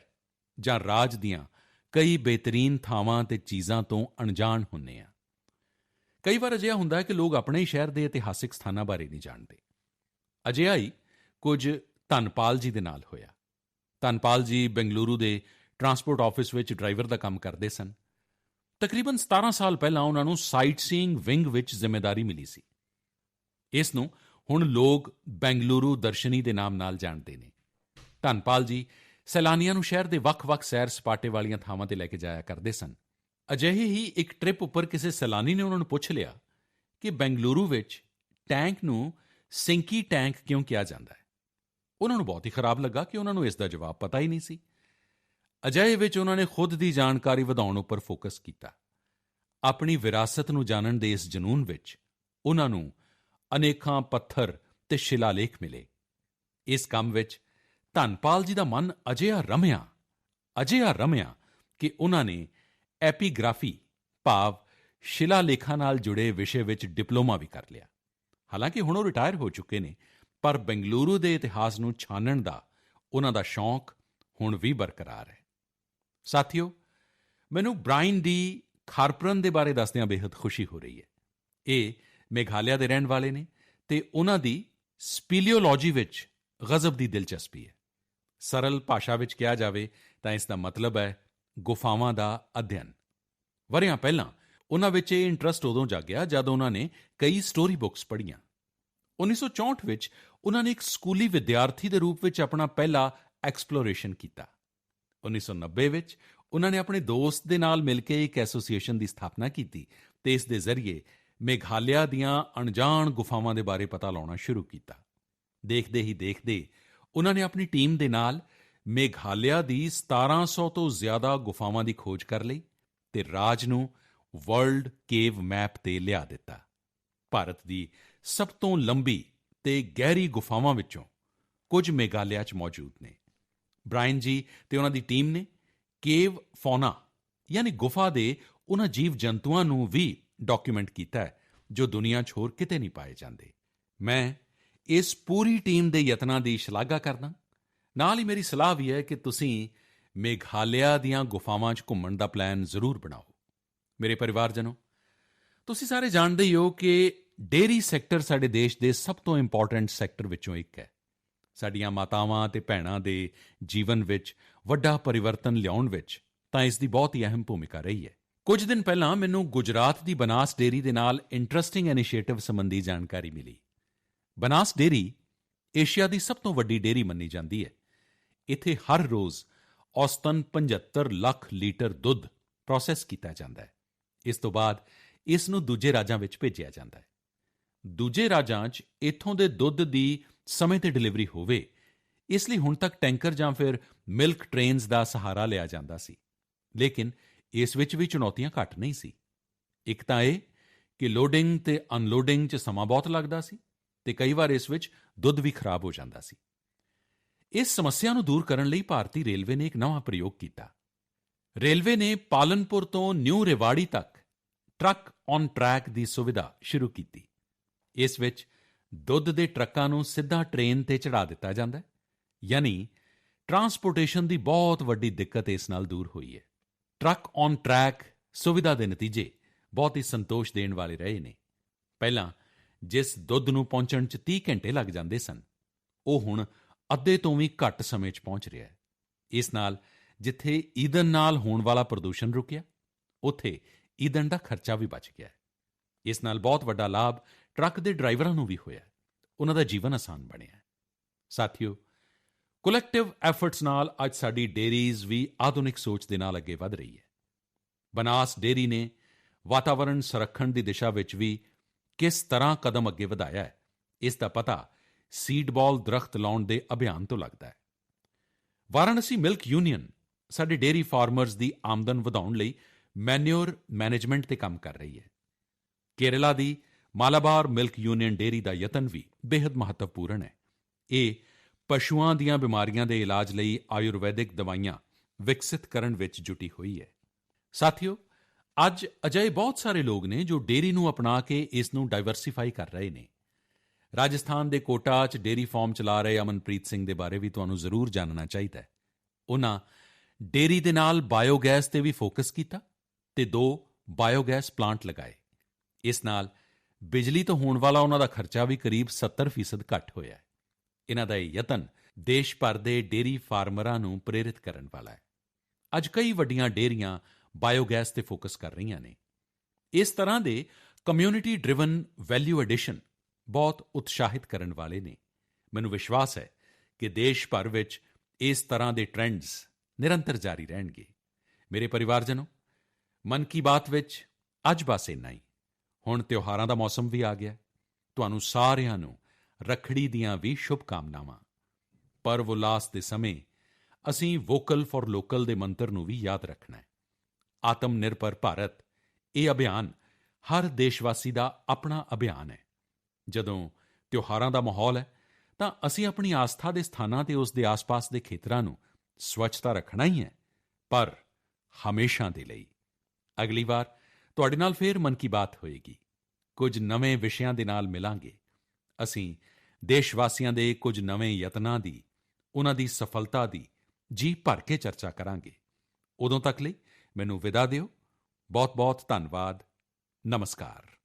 ਜਾਂ ਰਾਜ ਦੀਆਂ ਕਈ ਬਿਹਤਰੀਨ ਥਾਵਾਂ ਤੇ ਚੀਜ਼ਾਂ ਤੋਂ ਅਣਜਾਣ ਹੁੰਦੇ ਹਾਂ। ਕਈ ਵਾਰ ਅਜਿਹਾ ਹੁੰਦਾ ਹੈ ਕਿ ਲੋਕ ਆਪਣੇ ਹੀ ਸ਼ਹਿਰ ਦੇ ਇਤਿਹਾਸਿਕ ਸਥਾਨਾਂ ਬਾਰੇ ਨਹੀਂ ਜਾਣਦੇ। ਅਜਿਹਾ ਹੀ ਕੁਝ ਧਨਪਾਲ ਜੀ ਦੇ ਨਾਲ ਹੋਇਆ। ਧਨਪਾਲ ਜੀ ਬੰਗਲੁਰੂ ਦੇ ਟਰਾਂਸਪੋਰਟ ਆਫਿਸ ਵਿੱਚ ਡਰਾਈਵਰ ਦਾ ਕੰਮ ਕਰਦੇ ਸਨ। ਤਕਰੀਬਨ 17 ਸਾਲ ਪਹਿਲਾਂ ਉਹਨਾਂ ਨੂੰ ਸਾਈਟ ਸੀਇੰਗ ਵਿੰਗ ਵਿੱਚ ਜ਼ਿੰਮੇਵਾਰੀ ਮਿਲੀ ਸੀ। ਇਸ ਨੂੰ ਹੁਣ ਲੋਕ ਬੰਗਲੁਰੂ ਦਰਸ਼ਨੀ ਦੇ ਨਾਮ ਨਾਲ ਜਾਣਦੇ ਨੇ। ਧਨਪਾਲ ਜੀ ਸੈਲਾਨੀਆਂ ਨੂੰ ਸ਼ਹਿਰ ਦੇ ਵੱਖ-ਵੱਖ ਸੈਰ ਸਪਾਟੇ ਵਾਲੀਆਂ ਥਾਵਾਂ 'ਤੇ ਲੈ ਕੇ ਜਾਇਆ ਕਰਦੇ ਸਨ। ਅਜਿਹੇ ਹੀ ਇੱਕ ਟ੍ਰਿਪ ਉੱਪਰ ਕਿਸੇ ਸੈਲਾਨੀ ਨੇ ਉਹਨਾਂ ਨੂੰ ਪੁੱਛ ਲਿਆ ਕਿ ਬੰਗਲੁਰੂ ਵਿੱਚ ਟੈਂਕ ਨੂੰ ਸਿੰਕੀ ਟੈਂਕ ਕਿਉਂ ਕਿਹਾ ਜਾਂਦਾ ਹੈ। ਉਹਨਾਂ ਨੂੰ ਬਹੁਤ ਹੀ ਖਰਾਬ ਲੱਗਾ ਕਿ ਉਹਨਾਂ ਨੂੰ ਇਸ ਦਾ ਜਵਾਬ ਪਤਾ ਹੀ ਨਹੀਂ ਸੀ। ਅਜਿਹੇ ਵਿੱਚ ਉਹਨਾਂ ਨੇ ਖੁਦ ਦੀ ਜਾਣਕਾਰੀ ਵਧਾਉਣ ਉੱਪਰ ਫੋਕਸ ਕੀਤਾ। ਆਪਣੀ ਵਿਰਾਸਤ ਨੂੰ ਜਾਣਨ ਦੇ ਇਸ ਜਨੂੰਨ ਵਿੱਚ ਉਹਨਾਂ ਨੂੰ ਅਨੇਕਾਂ ਪੱਥਰ ਤੇ ਸ਼ਿਲਾਲੇਖ ਮਿਲੇ। ਇਸ ਕੰਮ ਵਿੱਚ ਧਨਪਾਲ ਜੀ ਦਾ ਮਨ ਅਜਿਹਾ ਰਮਿਆ ਕਿ ਉਹਨਾਂ ਨੇ ਐਪੀਗ੍ਰਾਫੀ ਭਾਵ ਸ਼ਿਲਾਲੇਖਾਂ ਨਾਲ ਜੁੜੇ ਵਿਸ਼ੇ ਵਿੱਚ ਡਿਪਲੋਮਾ ਵੀ ਕਰ ਲਿਆ। ਹਾਲਾਂਕਿ ਹੁਣ ਉਹ ਰਿਟਾਇਰ ਹੋ ਚੁੱਕੇ ਨੇ, ਪਰ ਬੰਗਲੁਰੂ ਦੇ ਇਤਿਹਾਸ ਨੂੰ ਛਾਨਣ ਦਾ ਉਹਨਾਂ ਦਾ ਸ਼ੌਂਕ ਹੁਣ ਵੀ ਬਰਕਰਾਰ ਹੈ। ਸਾਥੀਓ, ਮੈਨੂੰ ਬ੍ਰਾਇਨ ਡੀ ਖਾਰਪਰਨ ਦੇ ਬਾਰੇ ਦੱਸਦਿਆਂ ਬੇਹੱਦ ਖੁਸ਼ੀ ਹੋ ਰਹੀ ਹੈ। ਇਹ ਮੇਘਾਲਿਆ ਦੇ ਰਹਿਣ ਵਾਲੇ ਨੇ ਤੇ ਉਹਨਾਂ ਦੀ ਸਪੀਲੀਓਲੋਜੀ ਵਿੱਚ ਗਜ਼ਬ ਦੀ ਦਿਲਚਸਪੀ ਹੈ। ਸਰਲ ਭਾਸ਼ਾ ਵਿੱਚ ਕਿਹਾ ਜਾਵੇ ਤਾਂ ਇਸ ਦਾ ਮਤਲਬ ਹੈ ਗੁਫਾਵਾਂ ਦਾ ਅਧਿਐਨ। ਵਰ੍ਹਿਆਂ ਪਹਿਲਾਂ ਉਹਨਾਂ ਵਿੱਚ ਇਹ ਇੰਟਰਸਟ ਉਦੋਂ ਜਾਗਿਆ ਜਦ ਉਹਨਾਂ ਨੇ ਕਈ ਸਟੋਰੀ ਬੁੱਕਸ ਪੜ੍ਹੀਆਂ। 1964 ਵਿੱਚ ਉਹਨਾਂ ਨੇ ਇੱਕ ਸਕੂਲੀ ਵਿਦਿਆਰਥੀ ਦੇ ਰੂਪ ਵਿੱਚ ਆਪਣਾ ਪਹਿਲਾ ਐਕਸਪਲੋਰੇਸ਼ਨ ਕੀਤਾ। 1990 ਵਿੱਚ ਉਹਨਾਂ ਨੇ ਆਪਣੇ ਦੋਸਤ ਦੇ ਨਾਲ ਮਿਲ ਕੇ ਇੱਕ ਐਸੋਸੀਏਸ਼ਨ ਦੀ ਸਥਾਪਨਾ ਕੀਤੀ ਤੇ ਇਸ ਦੇ ਜ਼ਰੀਏ ਮੇਘਾਲਿਆ ਦੀਆਂ ਅਣਜਾਣ ਗੁਫਾਵਾਂ ਦੇ ਬਾਰੇ ਪਤਾ ਲਾਉਣਾ ਸ਼ੁਰੂ ਕੀਤਾ। ਦੇਖਦੇ ਹੀ ਦੇਖਦੇ ਉਹਨਾਂ ਨੇ ਆਪਣੀ ਟੀਮ ਦੇ ਨਾਲ ਮੇਘਾਲਿਆ ਦੀ 1700 ਤੋਂ ਜ਼ਿਆਦਾ ਗੁਫਾਵਾਂ ਦੀ ਖੋਜ ਕਰ ਲਈ ਤੇ ਰਾਜ ਨੂੰ ਵਰਲਡ ਕੇਵ ਮੈਪ 'ਤੇ ਲਿਆ ਦਿੱਤਾ। ਭਾਰਤ ਦੀ ਸਭ ਤੋਂ ਲੰਬੀ ਤੇ ਗਹਿਰੀ ਗੁਫਾਵਾਂ ਵਿੱਚੋਂ ਕੁਝ ਮੇਘਾਲਿਆ 'ਚ ਮੌਜੂਦ ਨੇ। ਬ੍ਰਾਇਨ ਜੀ ਤੇ ਉਹਨਾਂ ਦੀ ਟੀਮ ਨੇ ਕੇਵ ਫੌਨਾ ਯਾਨੀ ਗੁਫਾ ਦੇ ਉਹਨਾਂ ਜੀਵ ਜੰਤੂਆਂ ਨੂੰ ਵੀ ਡਾਕੂਮੈਂਟ ਕੀਤਾ ਹੈ ਜੋ ਦੁਨੀਆ 'ਚ ਹੋਰ ਕਿਤੇ ਨਹੀਂ ਪਾਏ ਜਾਂਦੇ। ਮੈਂ ਇਸ ਪੂਰੀ ਟੀਮ ਦੇ ਯਤਨਾਂ ਦੀ ਸ਼ਲਾਘਾ ਕਰਦਾ। ਨਾਲ ਹੀ ਮੇਰੀ ਸਲਾਹ ਵੀ ਹੈ ਕਿ ਤੁਸੀਂ ਮੇਘਾਲਿਆ ਦੀਆਂ ਗੁਫਾਵਾਂ 'ਚ ਘੁੰਮਣ ਦਾ ਪਲਾਨ ਜ਼ਰੂਰ ਬਣਾਓ। ਮੇਰੇ ਪਰਿਵਾਰਜਨੋ, ਤੁਸੀਂ ਸਾਰੇ ਜਾਣਦੇ ਹੀ ਹੋ ਕਿ ਡੇਅਰੀ ਸੈਕਟਰ ਸਾਡੇ ਦੇਸ਼ ਦੇ ਸਭ ਤੋਂ ਇੰਪੋਰਟੈਂਟ ਸੈਕਟਰ ਵਿੱਚੋਂ ਇੱਕ ਹੈ। ਸਾਡੀਆਂ ਮਾਤਾਵਾਂ ਅਤੇ ਭੈਣਾਂ ਦੇ ਜੀਵਨ ਵਿੱਚ ਵੱਡਾ ਪਰਿਵਰਤਨ ਲਿਆਉਣ ਵਿੱਚ ਤਾਂ ਇਸ ਦੀ ਬਹੁਤ ਹੀ ਅਹਿਮ ਭੂਮਿਕਾ ਰਹੀ ਹੈ। ਕੁਝ ਦਿਨ ਪਹਿਲਾਂ ਮੈਨੂੰ ਗੁਜਰਾਤ ਦੀ ਬਨਾਸ ਡੇਅਰੀ ਦੇ ਨਾਲ ਇੰਟਰੈਸਟਿੰਗ ਇਨੀਸ਼ੀਏਟਿਵ ਸੰਬੰਧੀ ਜਾਣਕਾਰੀ ਮਿਲੀ। ਬਨਾਸ ਡੇਅਰੀ ਏਸ਼ੀਆ ਦੀ ਸਭ ਤੋਂ ਵੱਡੀ ਡੇਅਰੀ ਮੰਨੀ ਜਾਂਦੀ ਹੈ। ਇੱਥੇ ਹਰ ਰੋਜ਼ ਔਸਤਨ 75 ਲੱਖ ਲੀਟਰ ਦੁੱਧ ਪ੍ਰੋਸੈਸ ਕੀਤਾ ਜਾਂਦਾ ਹੈ। ਇਸ ਤੋਂ ਬਾਅਦ ਇਸ ਨੂੰ ਦੂਜੇ ਰਾਜਾਂ ਵਿੱਚ ਭੇਜਿਆ ਜਾਂਦਾ ਹੈ। ਦੂਜੇ ਰਾਜਾਂ 'ਚ ਇੱਥੋਂ ਦੇ ਦੁੱਧ ਦੀ ਸਮੇਂ 'ਤੇ ਡਿਲੀਵਰੀ ਹੋਵੇ, ਇਸ ਲਈ ਹੁਣ ਤੱਕ ਟੈਂਕਰ ਜਾਂ ਫਿਰ ਮਿਲਕ ਟ੍ਰੇਨਸ ਦਾ ਸਹਾਰਾ ਲਿਆ ਜਾਂਦਾ ਸੀ। ਲੇਕਿਨ ਇਸ ਵਿੱਚ ਵੀ ਚੁਣੌਤੀਆਂ ਘੱਟ ਨਹੀਂ ਸੀ। ਇੱਕ ਤਾਂ ਇਹ ਕਿ ਲੋਡਿੰਗ ਤੇ ਅਨਲੋਡਿੰਗ 'ਚ ਸਮਾਂ ਬਹੁਤ ਲੱਗਦਾ ਸੀ ਅਤੇ ਕਈ ਵਾਰ ਇਸ ਵਿੱਚ ਦੁੱਧ ਵੀ ਖਰਾਬ ਹੋ ਜਾਂਦਾ ਸੀ। ਇਸ ਸਮੱਸਿਆ ਨੂੰ ਦੂਰ ਕਰਨ ਲਈ ਭਾਰਤੀ ਰੇਲਵੇ ਨੇ ਇੱਕ ਨਵਾਂ ਪ੍ਰਯੋਗ ਕੀਤਾ। ਰੇਲਵੇ ਨੇ ਪਾਲਨਪੁਰ ਤੋਂ ਨਿਊ ਰੇਵਾੜੀ ਤੱਕ ਟਰੱਕ ਔਨ ਟਰੈਕ ਦੀ ਸੁਵਿਧਾ ਸ਼ੁਰੂ ਕੀਤੀ। ਇਸ ਵਿੱਚ ਦੁੱਧ ਦੇ ਟਰੱਕਾਂ ਨੂੰ ਸਿੱਧਾ ਟ੍ਰੇਨ 'ਤੇ ਚੜ੍ਹਾ ਦਿੱਤਾ ਜਾਂਦਾ ਹੈ, ਯਾਨੀ ਟਰਾਂਸਪੋਰਟੇਸ਼ਨ ਦੀ ਬਹੁਤ ਵੱਡੀ ਦਿੱਕਤ ਇਸ ਨਾਲ ਦੂਰ ਹੋਈ ਹੈ। ਟਰੱਕ ਔਨ ਟਰੈਕ ਸੁਵਿਧਾ ਦੇ ਨਤੀਜੇ ਬਹੁਤ ਹੀ ਸੰਤੋਸ਼ ਦੇਣ ਵਾਲੇ ਰਹੇ ਨੇ। ਪਹਿਲਾਂ ਜਿਸ ਦੁੱਧ ਨੂੰ ਪਹੁੰਚਣ 'ਚ 30 ਘੰਟੇ ਲੱਗ ਜਾਂਦੇ ਸਨ, ਉਹ ਹੁਣ ਅੱਧੇ ਤੋਂ ਵੀ ਘੱਟ ਸਮੇਂ 'ਚ ਪਹੁੰਚ ਰਿਹਾ ਹੈ। ਇਸ ਨਾਲ ਜਿੱਥੇ ਈਂਧਨ ਨਾਲ ਹੋਣ ਵਾਲਾ ਪ੍ਰਦੂਸ਼ਣ ਰੁਕਿਆ, ਉੱਥੇ ਈਂਧਨ ਦਾ ਖਰਚਾ ਵੀ ਬਚ ਗਿਆ। ਇਸ ਨਾਲ ਬਹੁਤ ਵੱਡਾ ਲਾਭ ਟਰੱਕ ਦੇ ਡਰਾਈਵਰਾਂ ਨੂੰ ਵੀ ਹੋਇਆ, ਉਹਨਾਂ ਦਾ ਜੀਵਨ ਆਸਾਨ ਬਣਿਆ। ਸਾਥੀਓ, ਕਲੈਕਟਿਵ ਐਫਰਟਸ ਨਾਲ ਅੱਜ ਸਾਡੀ ਡੇਅਰੀਜ਼ ਵੀ ਆਧੁਨਿਕ ਸੋਚ ਦੇ ਨਾਲ ਅੱਗੇ ਵਧ ਰਹੀ ਹੈ। ਬਨਾਸ ਡੇਅਰੀ ਨੇ ਵਾਤਾਵਰਣ ਸੰਰਖਣ ਦੀ ਦਿਸ਼ਾ ਵਿੱਚ ਵੀ ਕਿਸ ਤਰ੍ਹਾਂ ਕਦਮ ਅੱਗੇ ਵਧਾਇਆ ਹੈ, ਇਸ ਦਾ ਪਤਾ ਸੀਡ ਬਾਲ ਦਰੱਖਤ ਲਾਉਣ ਦੇ ਅਭਿਆਨ ਤੋਂ ਲੱਗਦਾ ਹੈ। ਵਾਰਾਣਸੀ ਮਿਲਕ ਯੂਨੀਅਨ ਸਾਡੇ ਡੇਅਰੀ ਫਾਰਮਰਜ਼ ਦੀ ਆਮਦਨ ਵਧਾਉਣ ਲਈ ਮੈਨਿਓਰ ਮੈਨੇਜਮੈਂਟ 'ਤੇ ਕੰਮ ਕਰ ਰਹੀ ਹੈ। ਕੇਰਲਾ ਦੀ ਮਾਲਾਬਾਰ ਮਿਲਕ ਯੂਨੀਅਨ ਡੇਅਰੀ ਦਾ ਯਤਨ ਵੀ ਬੇਹੱਦ ਮਹੱਤਵਪੂਰਨ ਹੈ। ਇਹ ਪਸ਼ੂਆਂ ਦੀਆਂ ਬਿਮਾਰੀਆਂ ਦੇ ਇਲਾਜ ਲਈ ਆਯੁਰਵੈਦਿਕ ਦਵਾਈਆਂ ਵਿਕਸਿਤ ਕਰਨ ਵਿੱਚ ਜੁਟੀ ਹੋਈ ਹੈ। ਸਾਥੀਓ, ਅੱਜ ਅਜਿਹੇ ਬਹੁਤ ਸਾਰੇ ਲੋਕ ਨੇ ਜੋ ਡੇਅਰੀ ਨੂੰ ਅਪਣਾ ਕੇ ਇਸ ਨੂੰ ਡਾਇਵਰਸੀਫਾਈ ਕਰ ਰਹੇ ਨੇ। ਰਾਜਸਥਾਨ ਦੇ ਕੋਟਾ 'ਚ ਡੇਅਰੀ ਫਾਰਮ ਚਲਾ ਰਹੇ ਅਮਨਪ੍ਰੀਤ ਸਿੰਘ ਦੇ ਬਾਰੇ ਵੀ ਤੁਹਾਨੂੰ ਜ਼ਰੂਰ ਜਾਣਨਾ ਚਾਹੀਦਾ ਹੈ। ਉਨ੍ਹਾਂ ਡੇਅਰੀ ਦੇ ਨਾਲ ਬਾਇਓਗੈਸ 'ਤੇ ਵੀ ਫੋਕਸ ਕੀਤਾ ਅਤੇ 2 ਬਾਇਓਗੈਸ ਪਲਾਂਟ ਲਗਾਏ। ਇਸ ਨਾਲ ਬਿਜਲੀ ਤੋਂ ਹੋਣ ਵਾਲਾ ਉਹਨਾਂ ਦਾ ਖਰਚਾ ਵੀ ਕਰੀਬ 70% ਘੱਟ ਹੋਇਆ ਹੈ। ਇਹਨਾਂ ਦਾ ਇਹ ਯਤਨ ਦੇਸ਼ ਭਰ ਦੇ ਡੇਅਰੀ ਫਾਰਮਰਾਂ ਨੂੰ ਪ੍ਰੇਰਿਤ ਕਰਨ ਵਾਲਾ ਹੈ। ਅੱਜ ਕਈ ਵੱਡੀਆਂ ਡੇਅਰੀਆਂ ਬਾਇਓਗੈਸ 'ਤੇ ਫੋਕਸ ਕਰ ਰਹੀਆਂ ਨੇ। ਇਸ ਤਰ੍ਹਾਂ ਦੇ ਕਮਿਊਨਿਟੀ ਡਰਿਵਨ ਵੈਲਿਊ ਐਡੀਸ਼ਨ ਬਹੁਤ ਉਤਸ਼ਾਹਿਤ ਕਰਨ ਵਾਲੇ ਨੇ। ਮੈਨੂੰ ਵਿਸ਼ਵਾਸ ਹੈ ਕਿ ਦੇਸ਼ ਭਰ ਵਿੱਚ ਇਸ ਤਰ੍ਹਾਂ ਦੇ ਟ੍ਰੈਂਡਸ ਨਿਰੰਤਰ ਜਾਰੀ ਰਹਿਣਗੇ। ਮੇਰੇ ਪਰਿਵਾਰਜਨੋ, ਮਨ ਕੀ ਬਾਤ ਵਿੱਚ ਅੱਜ ਬਸ ਇੰਨਾ ਹੀ। ਹੁਣ ਤਿਉਹਾਰਾਂ ਦਾ ਮੌਸਮ ਵੀ ਆ ਗਿਆ। ਤੁਹਾਨੂੰ ਸਾਰਿਆਂ ਨੂੰ ਰੱਖੜੀ ਦੀਆਂ ਵੀ ਸ਼ੁਭਕਾਮਨਾਵਾਂ। ਪਰਵ ਉਲਾਸ ਦੇ ਸਮੇਂ ਅਸੀਂ ਵੋਕਲ ਫਾਰ ਲੋਕਲ ਦੇ ਮੰਤਰ ਨੂੰ ਵੀ ਯਾਦ ਰੱਖਣਾ ਹੈ। ਆਤਮ ਨਿਰਭਰ ਭਾਰਤ ਇਹ ਅਭਿਆਨ ਹਰ ਦੇਸ਼ਵਾਸੀ ਦਾ ਆਪਣਾ ਅਭਿਆਨ ਹੈ। ਜਦੋਂ ਤਿਉਹਾਰਾਂ ਦਾ ਮਾਹੌਲ ਹੈ ਤਾਂ ਅਸੀਂ ਆਪਣੀ ਆਸਥਾ ਦੇ ਸਥਾਨਾਂ ਤੇ ਉਸ ਦੇ ਆਸ-ਪਾਸ ਦੇ ਖੇਤਰਾਂ ਨੂੰ ਸਵੱਛਤਾ ਰੱਖਣਾ ਹੀ ਹੈ, ਪਰ ਹਮੇਸ਼ਾ ਦੇ ਲਈ। ਅਗਲੀ ਵਾਰ ਤੁਹਾਡੇ ਨਾਲ ਫੇਰ ਮਨ ਕੀ ਬਾਤ ਹੋਏਗੀ। ਕੁਝ ਨਵੇਂ ਵਿਸ਼ਿਆਂ ਦੇ ਨਾਲ ਮਿਲਾਂਗੇ। ਅਸੀਂ ਦੇਸ਼ ਵਾਸੀਆਂ ਦੇ ਕੁਝ ਨਵੇਂ ਯਤਨਾਂ ਦੀ, ਉਹਨਾਂ ਦੀ ਸਫਲਤਾ ਦੀ ਜੀ ਭਰ ਕੇ ਚਰਚਾ ਕਰਾਂਗੇ। ਉਦੋਂ ਤੱਕ ਲਈ ਮੈਨੂੰ ਵਿਦਾ ਦਿਓ। ਬਹੁਤ ਬਹੁਤ ਧੰਨਵਾਦ। ਨਮਸਕਾਰ।